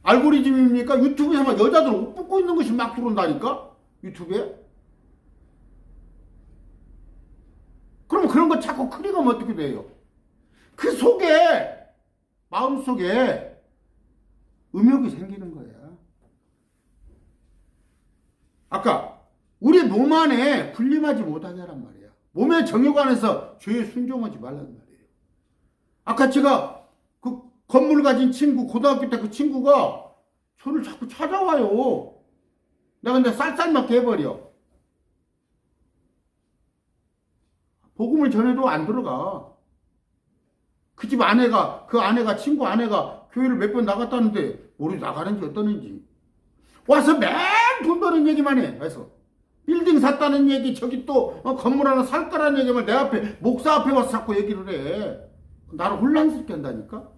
알고리즘입니까? 유튜브에 막 여자들 옷 벗고 있는 것이 막 들어온다니까? 유튜브에? 그럼 그런 거 자꾸 클릭하면 어떻게 돼요? 그 속에, 마음속에 음욕이 생기는 거야. 아까 우리 몸 안에 군림하지 못하게 하란 말이야. 몸의 정욕 안에서 죄에 순종하지 말란 말이에요. 아까 제가 그 건물 가진 친구, 고등학교 때 그 친구가 저를 자꾸 찾아와요. 내가 근데 쌀쌀맞게 해버려. 복음을 전해도 안 들어가. 그 집 아내가, 친구 아내가 교회를 몇 번 나갔다는데, 우리 나가는지 어떠는지. 와서 맨 돈 버는 얘기만 해. 그래서 빌딩 샀다는 얘기, 저기 또 건물 하나 살 거라는 얘기만 내 앞에, 목사 앞에 와서 자꾸 얘기를 해. 나를 혼란스럽게 한다니까?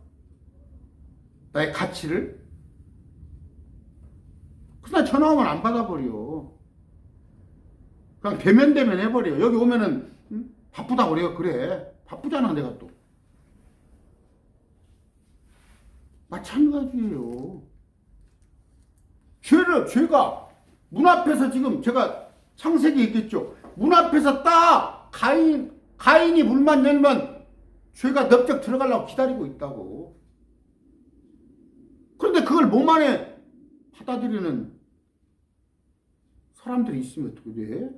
나의 가치를? 그래서 나 전화 오면 안 받아버려. 그냥 대면 해버려. 여기 오면은, 바쁘다고 그래요. 그래. 바쁘잖아, 내가 또. 마찬가지예요. 죄가 문 앞에서 지금 제가 창세기 얘기했죠. 문 앞에서 딱 가인이 문만 열면 죄가 넓적 들어가려고 기다리고 있다고. 그런데 그걸 몸 안에 받아들이는 사람들이 있으면 어떻게 돼?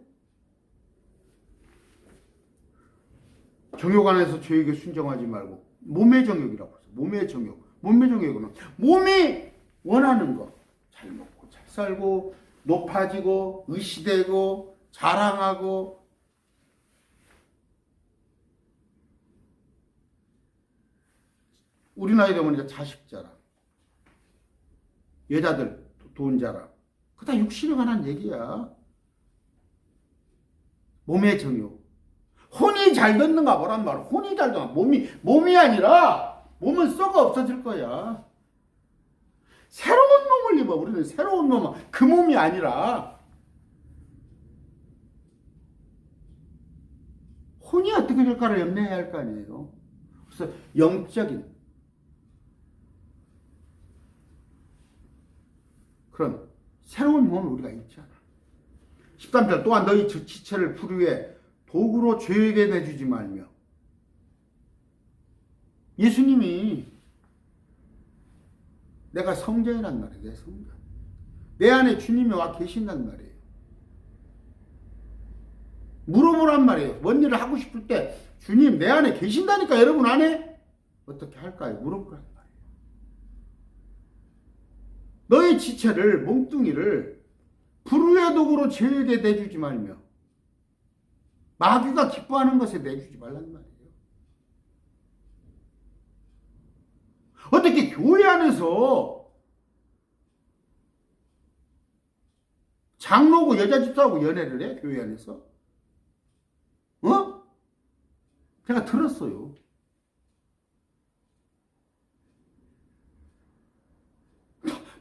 정욕 안에서 죄에게 순종하지 말고 몸의 정욕이라고 해서 몸의 정욕은 몸이 원하는 거. 잘 먹고 잘 살고 높아지고 의시되고 자랑하고 우리 나이 되면 이제 자식 자랑, 여자들 돈 자랑. 그거 다 육신에 관한 얘기야. 몸의 정욕. 혼이 잘 듣는가 보란 말이야. 혼이 잘 듣는가. 몸이 아니라 몸은 썩어 없어질 거야. 새로운 몸을 입어. 우리는 새로운 몸은 그 몸이 아니라 혼이 어떻게 될까를 염려해야 할 거 아니에요. 그래서 영적인 그런 새로운 몸을 우리가 입잖아. 13절 또한 너희 지체를 불의에 도구로 죄에게 내주지 말며. 예수님이 내가 성전이란 말이에요. 내 성전. 내 안에 주님이 와 계신단 말이에요. 물어보란 말이에요. 뭔 일을 하고 싶을 때 주님 내 안에 계신다니까 여러분 안에 어떻게 할까요? 물어보란 말이에요. 너의 지체를 몸뚱이를 불의의 도구로 죄에게 내주지 말며 마귀가 기뻐하는 것에 내주지 말란 말이에요. 어떻게 교회 안에서 장로고 여자 집사하고 연애를 해? 교회 안에서? 제가 들었어요.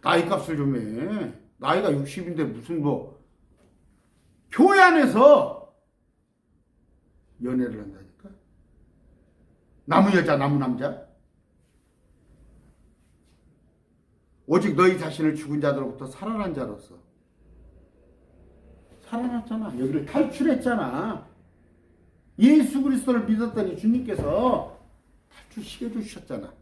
나이값을 좀 해. 나이가 60인데 무슨 교회 안에서 연애를 한다니까? 나무 여자, 나무 남자? 오직 너희 자신을 죽은 자들로부터 살아난 자로서 살아났잖아. 여기를 탈출했잖아. 예수 그리스도를 믿었더니 주님께서 탈출시켜 주셨잖아.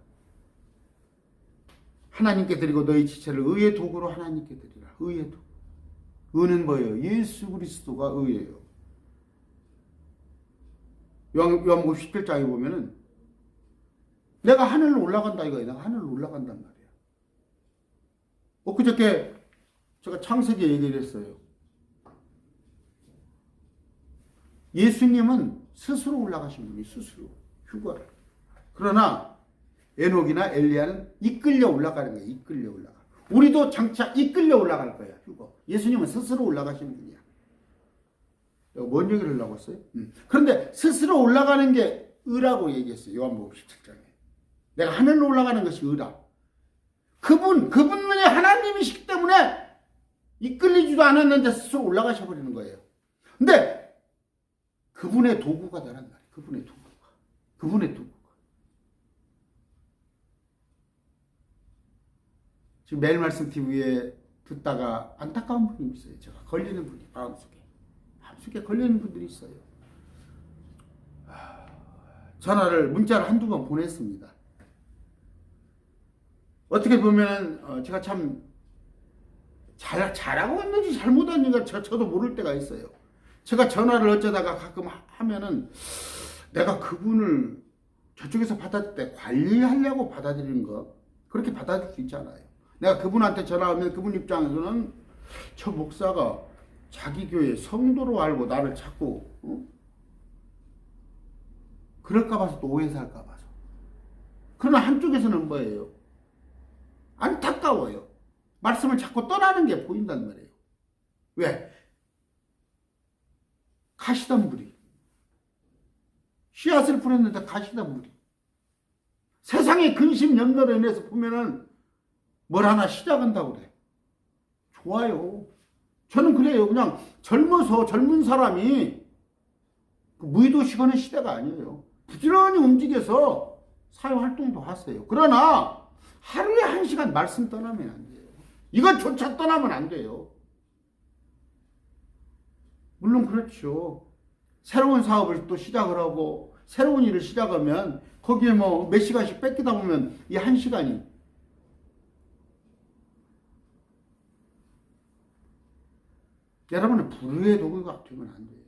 하나님께 드리고 너희 지체를 의의 도구로 하나님께 드리라. 의의 도구. 의는 뭐예요? 예수 그리스도가 의예요. 요한복음 17장에 보면은 내가 하늘로 올라간다 이거예요. 내가 하늘로 올라간단 말이야. 엊그저께 제가 창세기 얘기를 했어요. 예수님은 스스로 올라가신 분이 스스로 휴거를. 그러나 에녹이나 엘리야는 이끌려 올라가는 거예요. 이끌려 올라가. 우리도 장차 이끌려 올라갈 거야. 휴거. 예수님은 스스로 올라가시는 분이야. 뭔 얘기를 하려고 했어요? 그런데 스스로 올라가는 게 의라고 얘기했어요. 요한복음 17장에. 내가 하늘로 올라가는 것이 의라. 그분만이 하나님이시기 때문에 이끌리지도 않았는데 스스로 올라가셔 버리는 거예요. 근데 그분의 도구가 되란 말이에요. 그분의 도구가. 지금 매일 말씀 TV에 듣다가 안타까운 분이 있어요. 제가 걸리는 분이 마음속에 걸리는 분들이 있어요. 문자를 한두 번 보냈습니다. 어떻게 보면 제가 참 잘하고 있는지 잘못했는지 저도 모를 때가 있어요. 제가 전화를 어쩌다가 가끔 하면은 내가 그분을 저쪽에서 받아들일 때 관리하려고 받아들이는 거 그렇게 받아들일 수 있잖아요. 내가 그분한테 전화하면 그분 입장에서는 저 목사가 자기 교회 성도로 알고 나를 자꾸 그럴까 봐서 또 오해 살까 봐서. 그러나 한쪽에서는 뭐예요? 안타까워요. 말씀을 자꾸 떠나는 게 보인단 말이에요. 왜? 가시덤불이. 씨앗을 뿌렸는데 가시덤불이. 세상의 근심 염려로 인해서 보면은 뭘 하나 시작한다고 그래. 좋아요. 저는 그래요. 그냥 젊은 사람이 무의도시거는 시대가 아니에요. 부지런히 움직여서 사회활동도 하세요. 그러나 하루에 1시간 말씀 떠나면 안 돼요. 이것조차 떠나면 안 돼요. 물론 그렇죠. 새로운 사업을 또 시작을 하고 새로운 일을 시작하면 거기에 뭐 몇 시간씩 뺏기다 보면 이 1시간이 여러분은 불의의 도구가 되면 안 돼요.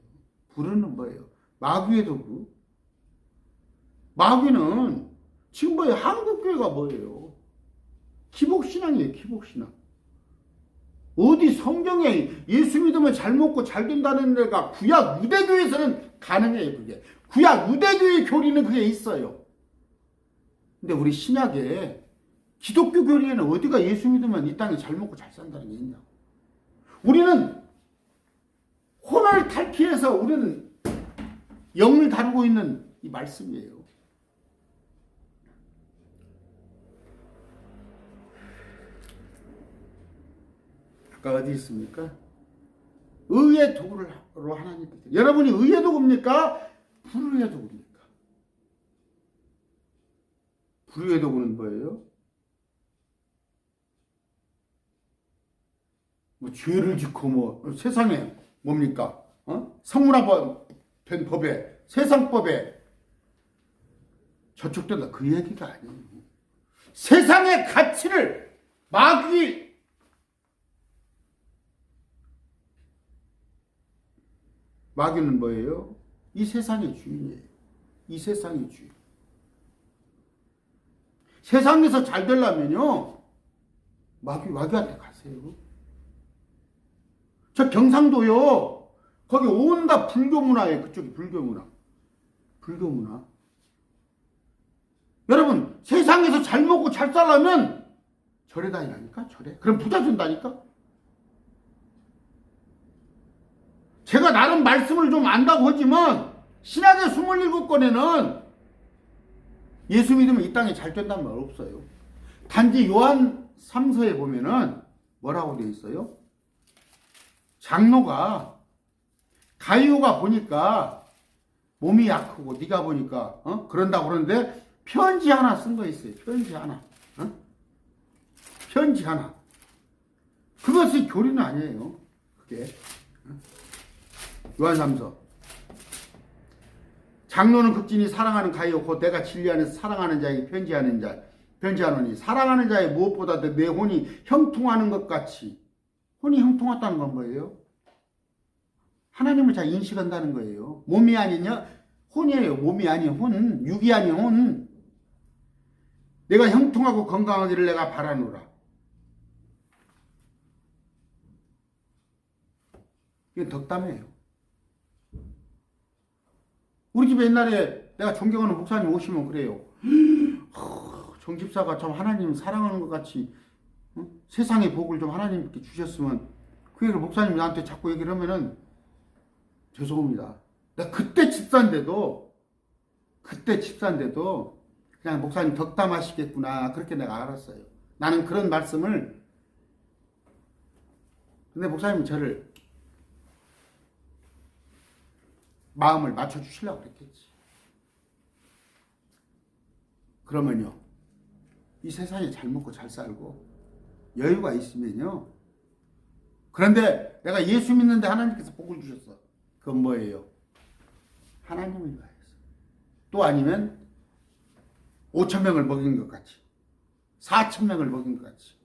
불의는 뭐예요? 마귀의 도구. 마귀는 지금 뭐예요? 한국교회가 뭐예요? 기복신앙이에요. 기복신앙. 어디 성경에 예수 믿으면 잘 먹고 잘 된다는 데가 구약 유대교에서는 가능해요. 그게. 구약 유대교의 교리는 그게 있어요. 근데 우리 신약에 기독교 교리에는 어디가 예수 믿으면 이 땅에 잘 먹고 잘 산다는 게 있냐고. 우리는 혼을 탈피해서 우리는 영을 다루고 있는 이 말씀이에요. 아까 어디 있습니까? 의의 도구로 하나님. 여러분이 의의 도구입니까? 불의의 도구입니까? 불의의 도구는 뭐예요? 뭐 죄를 짓고 뭐 세상에 뭡니까? 성문화된 법에 세상법에 저촉된다 그 얘기가 아니에요. 세상의 가치를 마귀는 뭐예요? 이 세상의 주인이에요. 이 세상의 주인. 세상에서 잘 되려면요 마귀한테 가세요. 저 경상도요 거기 온갖 불교 문화예요. 그쪽이 불교 문화. 여러분 세상에서 잘 먹고 잘 살려면 절에 다니라니까. 절에. 그럼 부자 준다니까. 제가 나름 말씀을 좀 안다고 하지만 신약의 27권에는 예수 믿으면 이 땅에 잘 된다는 말 없어요. 단지 요한 3서에 보면은 뭐라고 되어 있어요? 장로가 가이오가 보니까 몸이 약하고 네가 보니까 그런다고 그러는데 편지 하나 쓴 거 있어요. 편지 하나. 편지 하나. 그것이 교리는 아니에요. 그게. 요한 3서. 장로는 극진히 사랑하는 가이오 곧 내가 진리하는 사랑하는 자에게 편지하노니 사랑하는 자의 무엇보다도 내 혼이 형통하는 것 같이. 혼이 형통하다는 건 뭐예요? 하나님을 잘 인식한다는 거예요. 몸이 아니냐? 혼이에요. 몸이 아닌 혼, 육이 아닌 혼. 내가 형통하고 건강하기를 내가 바라노라. 이게 덕담이에요. 우리 집에 옛날에 내가 존경하는 목사님 오시면 그래요. 정 집사가 참 하나님 사랑하는 것 같이 세상의 복을 좀 하나님께 주셨으면 그 얘기를 목사님이 나한테 자꾸 얘기를 하면은 죄송합니다. 내가 그때 집사인데도 그냥 목사님 덕담하시겠구나 그렇게 내가 알았어요. 나는 그런 말씀을 근데 목사님은 저를 마음을 맞춰주시려고 그랬겠지. 그러면요 이 세상에 잘 먹고 잘 살고 여유가 있으면요 그런데 내가 예수 믿는데 하나님께서 복을 주셨어. 그건 뭐예요? 하나님을 위하여서. 또 아니면 5,000명을 먹인 것 같이 4,000명을 먹인 것 같이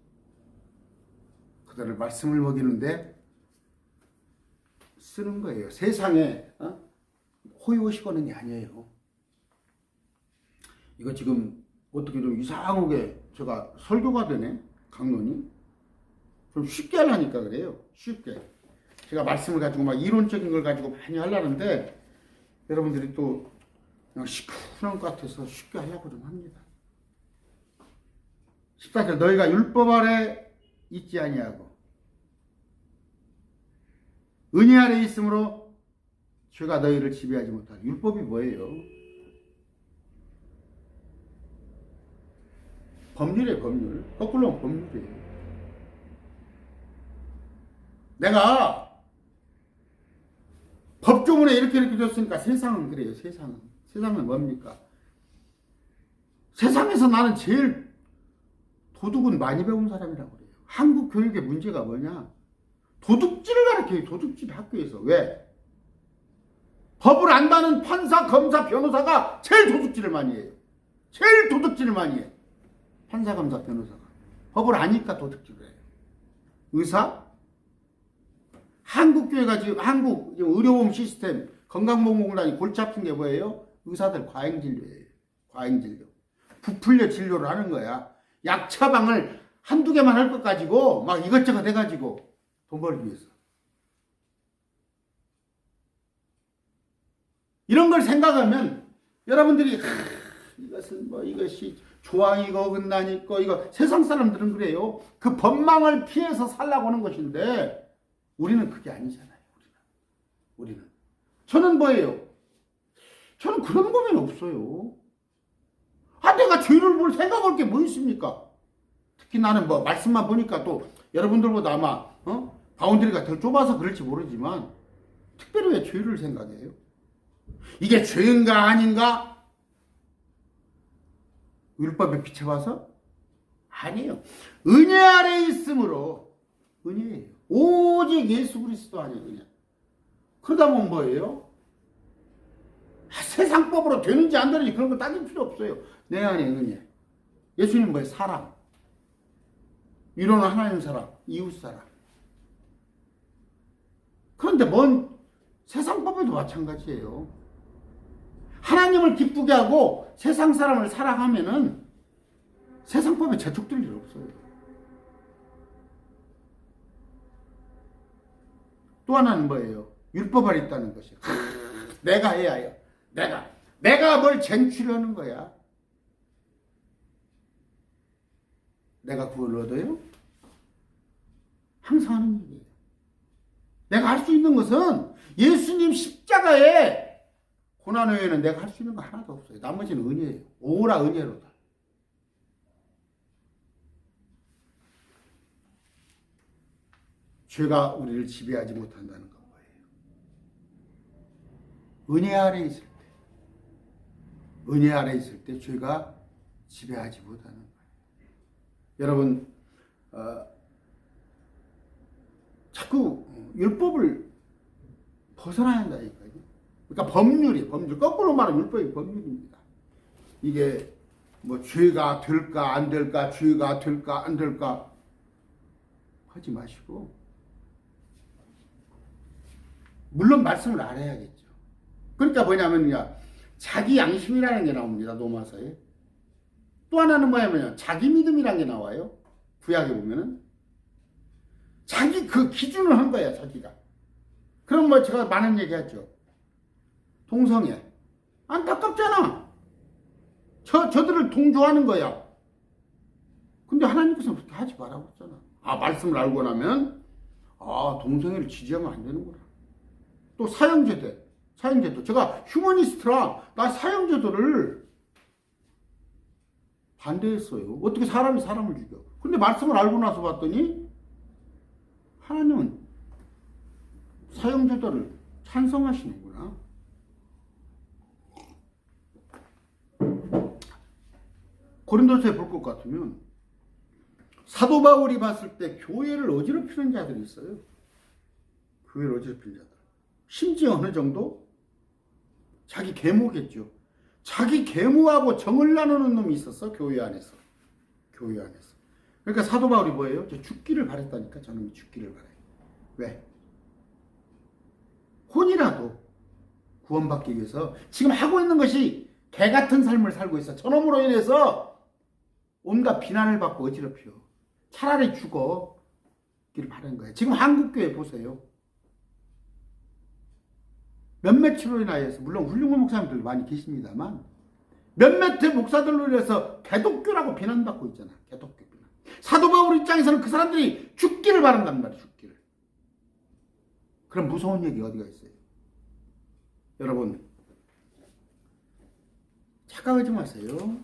그들을 말씀을 먹이는데 쓰는 거예요. 세상에 호의호식거는 게 아니에요. 이거 지금 어떻게 좀 이상하게 제가 설교가 되네 강론이 좀 쉽게 하려니까 그래요. 쉽게 제가 말씀을 가지고 막 이론적인 걸 가지고 많이 하려는데 여러분들이 또 그냥 시큰한 것 같아서 쉽게 하려고 좀 합니다. 14절 너희가 율법 아래 있지 아니하고 은혜 아래 있으므로 죄가 너희를 지배하지 못하리. 율법이 뭐예요? 법률이에요. 법률. 거꾸로 하면 법률이에요. 내가 법조문에 이렇게 줬으니까 세상은 그래요. 세상은 뭡니까? 세상에서 나는 제일 도둑은 많이 배운 사람이라고 그래요. 한국 교육의 문제가 뭐냐? 도둑질을 가르쳐요. 도둑질 학교에서. 왜? 법을 안다는 판사, 검사, 변호사가 제일 도둑질을 많이 해요. 제일 도둑질을 많이 해요. 판사, 검사, 변호사가. 법을 아니까 도둑질을 해요. 의사? 한국 교회가 지금 한국 의료보험 시스템, 건강보험공단이 골치 아픈 게 뭐예요? 의사들 과잉진료예요. 과잉진료. 부풀려 진료를 하는 거야. 약 처방을 한두 개만 할 것 가지고 막 이것저것 해가지고 돈 벌기 위해서. 이런 걸 생각하면 여러분들이 이것은 뭐 이것이 조항이고 어긋나니까 이거 세상 사람들은 그래요. 그 법망을 피해서 살라고 하는 것인데 우리는 그게 아니잖아요. 우리는. 저는 뭐예요? 저는 그런 고민 없어요. 내가 죄를 볼 생각할 게 뭐 있습니까? 특히 나는 뭐 말씀만 보니까 또 여러분들보다 아마 바운드리가 더 좁아서 그럴지 모르지만 특별히 왜 죄를 생각해요? 이게 죄인가 아닌가? 율법에 비춰봐서? 아니에요. 은혜 아래 있으므로 은혜예요. 오직 예수 그리스도 안에 그냥. 그러다 보면 뭐예요? 세상법으로 되는지 안 되는지 그런 거 따질 필요 없어요. 내 안에 은혜. 예수님 뭐예요? 사랑. 이론은 하나님 사랑, 이웃 사랑. 그런데 뭔 세상법에도 마찬가지예요. 하나님을 기쁘게 하고 세상 사람을 사랑하면은 세상법에 재촉될 일 없어요. 또 하나는 뭐예요? 율법 아래 있다는 것이에요. 내가 해야 해요. 내가 뭘 쟁취하는 거야. 내가 구원을 얻어요? 항상 하는 얘기예요. 내가 할 수 있는 것은 예수님 십자가에 고난 외에는 내가 할 수 있는 거 하나도 없어요. 나머지는 은혜예요. 오라 은혜로다. 죄가 우리를 지배하지 못한다는 건 뭐예요? 은혜 아래 있을 때, 은혜 아래 있을 때 죄가 지배하지 못하는 거예요. 여러분, 자꾸 율법을 벗어나야 한다니까요. 그러니까 법률이 법률. 거꾸로 말하면 율법이 법률입니다. 이게 뭐 죄가 될까 안 될까, 죄가 될까 안 될까 하지 마시고, 물론 말씀을 알아야겠죠. 그러니까 뭐냐면요, 자기 양심이라는 게 나옵니다. 로마서에. 또 하나는 뭐냐면요. 자기 믿음이라는 게 나와요. 구약에 보면은. 자기 그 기준을 한 거야, 자기가. 그럼 뭐 제가 많은 얘기 하죠. 동성애. 안타깝잖아. 저들을 동조하는 거야. 근데 하나님께서 그렇게 하지 말라고 했잖아. 말씀을 알고 나면, 동성애를 지지하면 안 되는구나. 또 사형제도. 제가 휴머니스트라, 나 사형제도를 반대했어요. 어떻게 사람이 사람을 죽여. 근데 말씀을 알고 나서 봤더니, 하나님은 사형제도를 찬성하시는구나. 고린도서에 볼 것 같으면 사도 바울이 봤을 때 교회를 어지럽히는 자들이 있어요. 교회를 어지럽히는 자들. 심지어 어느 정도 자기 계모겠죠. 자기 계모하고 정을 나누는 놈이 있었어. 교회 안에서. 그러니까 사도 바울이 뭐예요? 죽기를 바랬다니까. 저놈이 죽기를 바래요. 왜? 혼이라도 구원받기 위해서 지금 하고 있는 것이 개 같은 삶을 살고 있어. 저놈으로 인해서 온갖 비난을 받고 어지럽혀. 차라리 죽어기를 바라는 거예요. 지금 한국교회 보세요. 몇몇으로 인하여서, 물론 훌륭한 목사님들 많이 계십니다만, 몇몇의 목사들로 인해서 개독교라고 비난받고 있잖아. 개독교 비난. 사도 바울 입장에서는 그 사람들이 죽기를 바란단 말이야. 죽기를. 그럼 무서운 얘기 어디가 있어요? 여러분, 착각하지 마세요.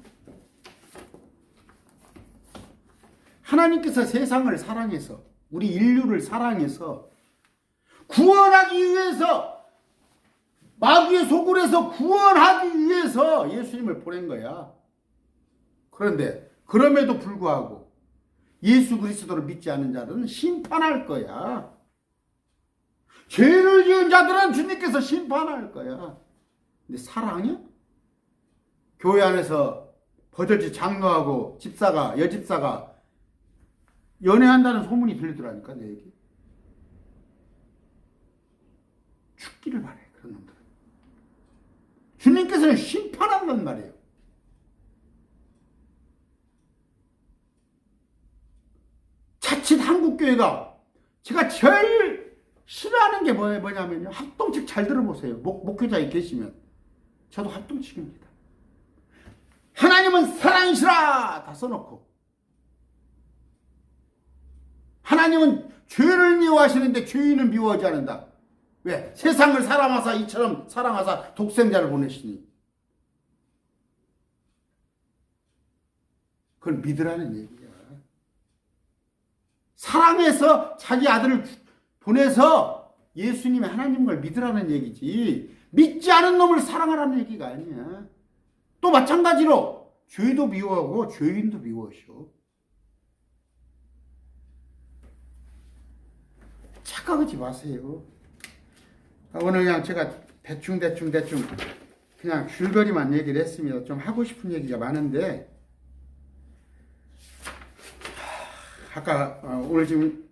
하나님께서 세상을 사랑해서, 우리 인류를 사랑해서 구원하기 위해서, 마귀의 소굴에서 구원하기 위해서 예수님을 보낸 거야. 그런데 그럼에도 불구하고 예수 그리스도를 믿지 않는 자들은 심판할 거야. 죄를 지은 자들은 주님께서 심판할 거야. 근데 사랑이야? 교회 안에서 버젓이 장로하고 집사가, 여집사가 연애한다는 소문이 들리더라니까, 내 얘기. 죽기를 바래, 그런 놈들은. 주님께서는 심판한단 말이에요. 자칫 한국교회가, 제가 제일 싫어하는 게 뭐냐면요. 합동측 잘 들어보세요. 목회자에 계시면. 저도 합동측입니다. 하나님은 사랑이시라! 다 써놓고. 하나님은 죄를 미워하시는데 죄인을 미워하지 않는다. 왜? 세상을 사랑하사 이처럼 사랑하사 독생자를 보내시니. 그걸 믿으라는 얘기야. 사랑해서 자기 아들을 보내서 예수님의 하나님인 걸 믿으라는 얘기지. 믿지 않은 놈을 사랑하라는 얘기가 아니야. 또 마찬가지로 죄도 미워하고 죄인도 미워하셔. 착각하지 마세요. 오늘 그냥 제가 대충 그냥 줄거리만 얘기를 했습니다. 좀 하고 싶은 얘기가 많은데, 아까 오늘 지금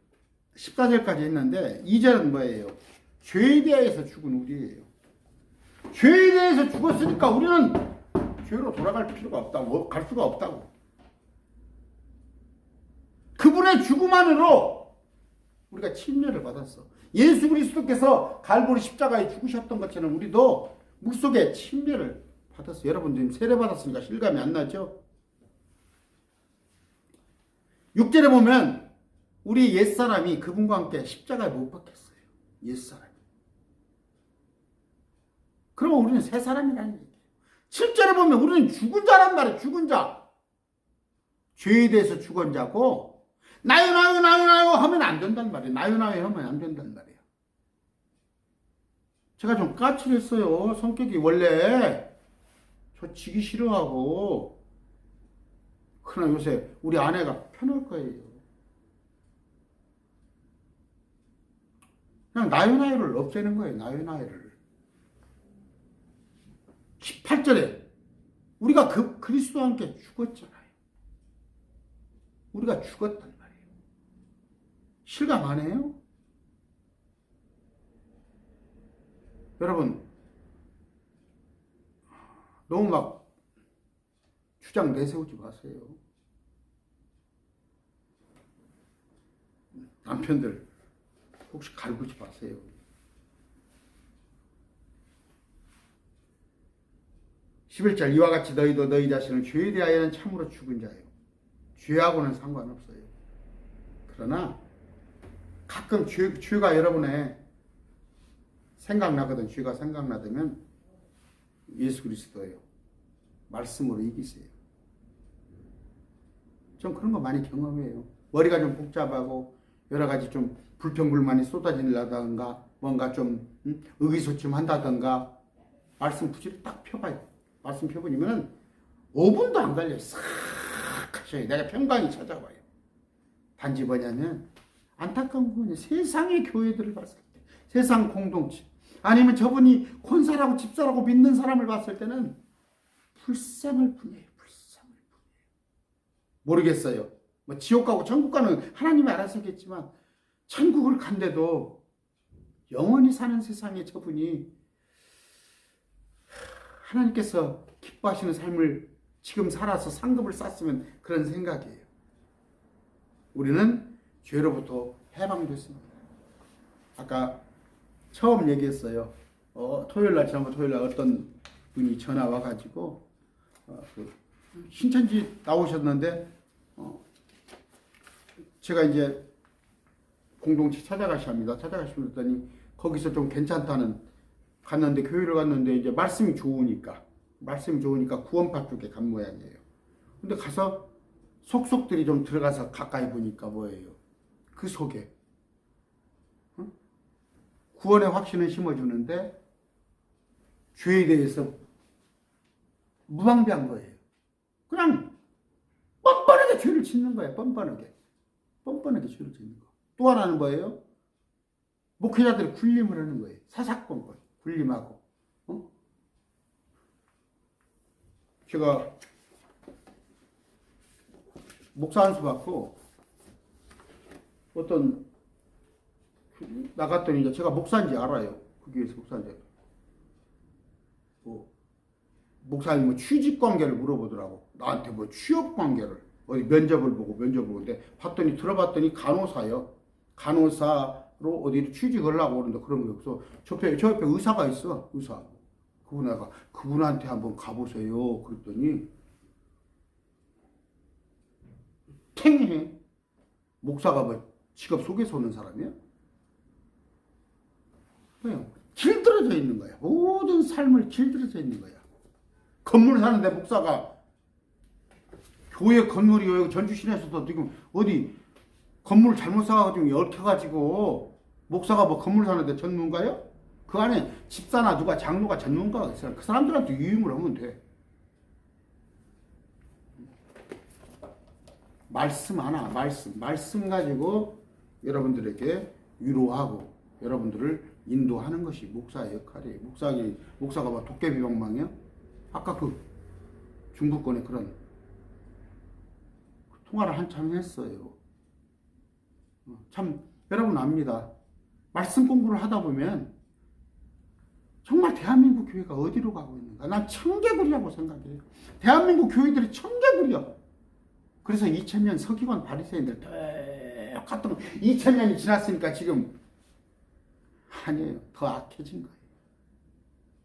14절까지 했는데 2절은 뭐예요? 죄에 대해서 죽은 우리예요. 죄에 대해서 죽었으니까 우리는 죄로 돌아갈 필요가 없다고, 갈 수가 없다고. 그분의 죽음만으로 우리가 침례를 받았어. 예수 그리스도께서 갈보리 십자가에 죽으셨던 것처럼 우리도 물속에 침례를 받았어. 여러분 지금 세례 받았으니까 실감이 안 나죠? 6절에 보면 우리 옛사람이 그분과 함께 십자가에 못 박혔어요. 옛사람이. 그러면 우리는 새 사람이라는 얘기예요. 7절에 보면 우리는 죽은 자란 말이에요. 죽은 자. 죄에 대해서 죽은 자고, 나요 하면 안 된단 말이에요. 나요 하면 안 된단 말이에요. 제가 좀 까칠했어요. 성격이 원래 저 지기 싫어하고. 그러나 요새 우리 아내가 편할 거예요. 그냥 나요를 없애는 거예요. 나요를. 18절에 우리가 그리스도와 함께 죽었잖아요. 우리가 죽었단 말이에요. 실감 안 해요? 여러분, 너무 막 주장 내세우지 마세요. 남편들 혹시 갈구지 마세요. 11절 이와 같이 너희도 너희 자신을 죄에 대하여는 참으로 죽은 자예요. 죄하고는 상관없어요. 그러나 가끔 죄가 여러분의 생각나거든. 죄가 생각나면 예수 그리스도예요. 말씀으로 이기세요. 좀 그런 거 많이 경험해요. 머리가 좀 복잡하고 여러 가지 좀 불평불만이 쏟아지려다든가 뭔가 좀 의기소침한다든가 말씀 구절을 딱 펴봐요. 말씀 펴보니면 5분도 안 걸려요. 싹 하셔요. 내가 평강이 찾아와요. 단지 뭐냐면 안타까운 거는 세상의 교회들을 봤을 때, 세상 공동체 아니면 저분이 권사라고 집사라고 믿는 사람을 봤을 때는 불쌍할 뿐이에요. 불쌍할 뿐이에요. 모르겠어요. 뭐 지옥 가고 천국 가는 하나님이 알아서 하겠지만 천국을 간데도 영원히 사는 세상에 저분이 하나님께서 기뻐하시는 삶을 지금 살아서 상급을 쌓았으면 그런 생각이에요. 우리는 죄로부터 해방됐습니다. 아까 처음 얘기했어요. 토요일날 지난번 토요일날 어떤 분이 전화 와가지고 신천지 나오셨는데 제가 이제 공동체 찾아가시합니다. 찾아가시더니 거기서 좀 괜찮다는 갔는데 교회를 갔는데 이제 말씀이 좋으니까 구원파 쪽에 간 모양이에요. 근데 가서 속속들이 좀 들어가서 가까이 보니까 뭐예요? 그 속에 구원의 확신을 심어주는데 죄에 대해서 무방비한 거예요. 그냥 뻔뻔하게 죄를 짓는 거예요. 뻔뻔하게 죄를 짓는 거. 또 하나는 뭐예요? 목회자들이 군림을 하는 거예요. 사사건건 군림하고. 제가 목사 한 수 받고 어떤 나갔더니 제가 목사인지 알아요. 그 교회에서 목사인지. 목사님 뭐 취직 관계를 물어보더라고. 나한테 뭐 취업 관계를 어디 면접을 보고 근데 봤더니 들어봤더니 간호사요. 간호사로 어디 취직을 하려고 그러는데 그런 게 없어. 저 옆에 의사가 있어. 의사. 그분한테 한번 가보세요. 그랬더니 탱해. 목사가 뭐 직업 소개서 오는 사람이야? 그냥 길들어져 있는 거야. 모든 삶을 길들어져 있는 거야. 건물 사는데 목사가 교회 건물이 전주 시내에서도 지금 어디 건물 잘못 사가지고 얽혀가지고 목사가 뭐 건물 사는데 전문가요? 그 안에 집사나 누가 장로가 전문가가 있어요. 그 사람들한테 유임을 하면 돼. 말씀 하나, 말씀 가지고 여러분들에게 위로하고 여러분들을 인도하는 것이 목사의 역할이에요. 목사가 뭐 도깨비 방망이요? 아까 그 중부권에 그런 통화를 한참 했어요. 참 여러분 압니다. 말씀 공부를 하다 보면 정말 대한민국 교회가 어디로 가고 있는가? 난 청개구리라고 생각해요. 대한민국 교회들이 청개구리야. 그래서 2000년 서기관 바리새인들 똑같은 2000년이 지났으니까 지금 아니에요. 더 악해진 거예요.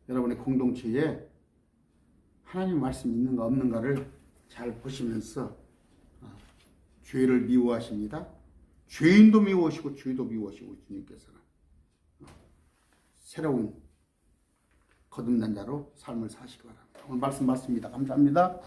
여러분의 공동체에 하나님 말씀 있는가 없는가를 잘 보시면서 죄를 미워하십니다. 죄인도 미워하시고 죄도 미워하시고 주님께서는 새로운 거듭난 자로 삶을 사시기 바랍니다. 오늘 말씀 맞습니다. 감사합니다.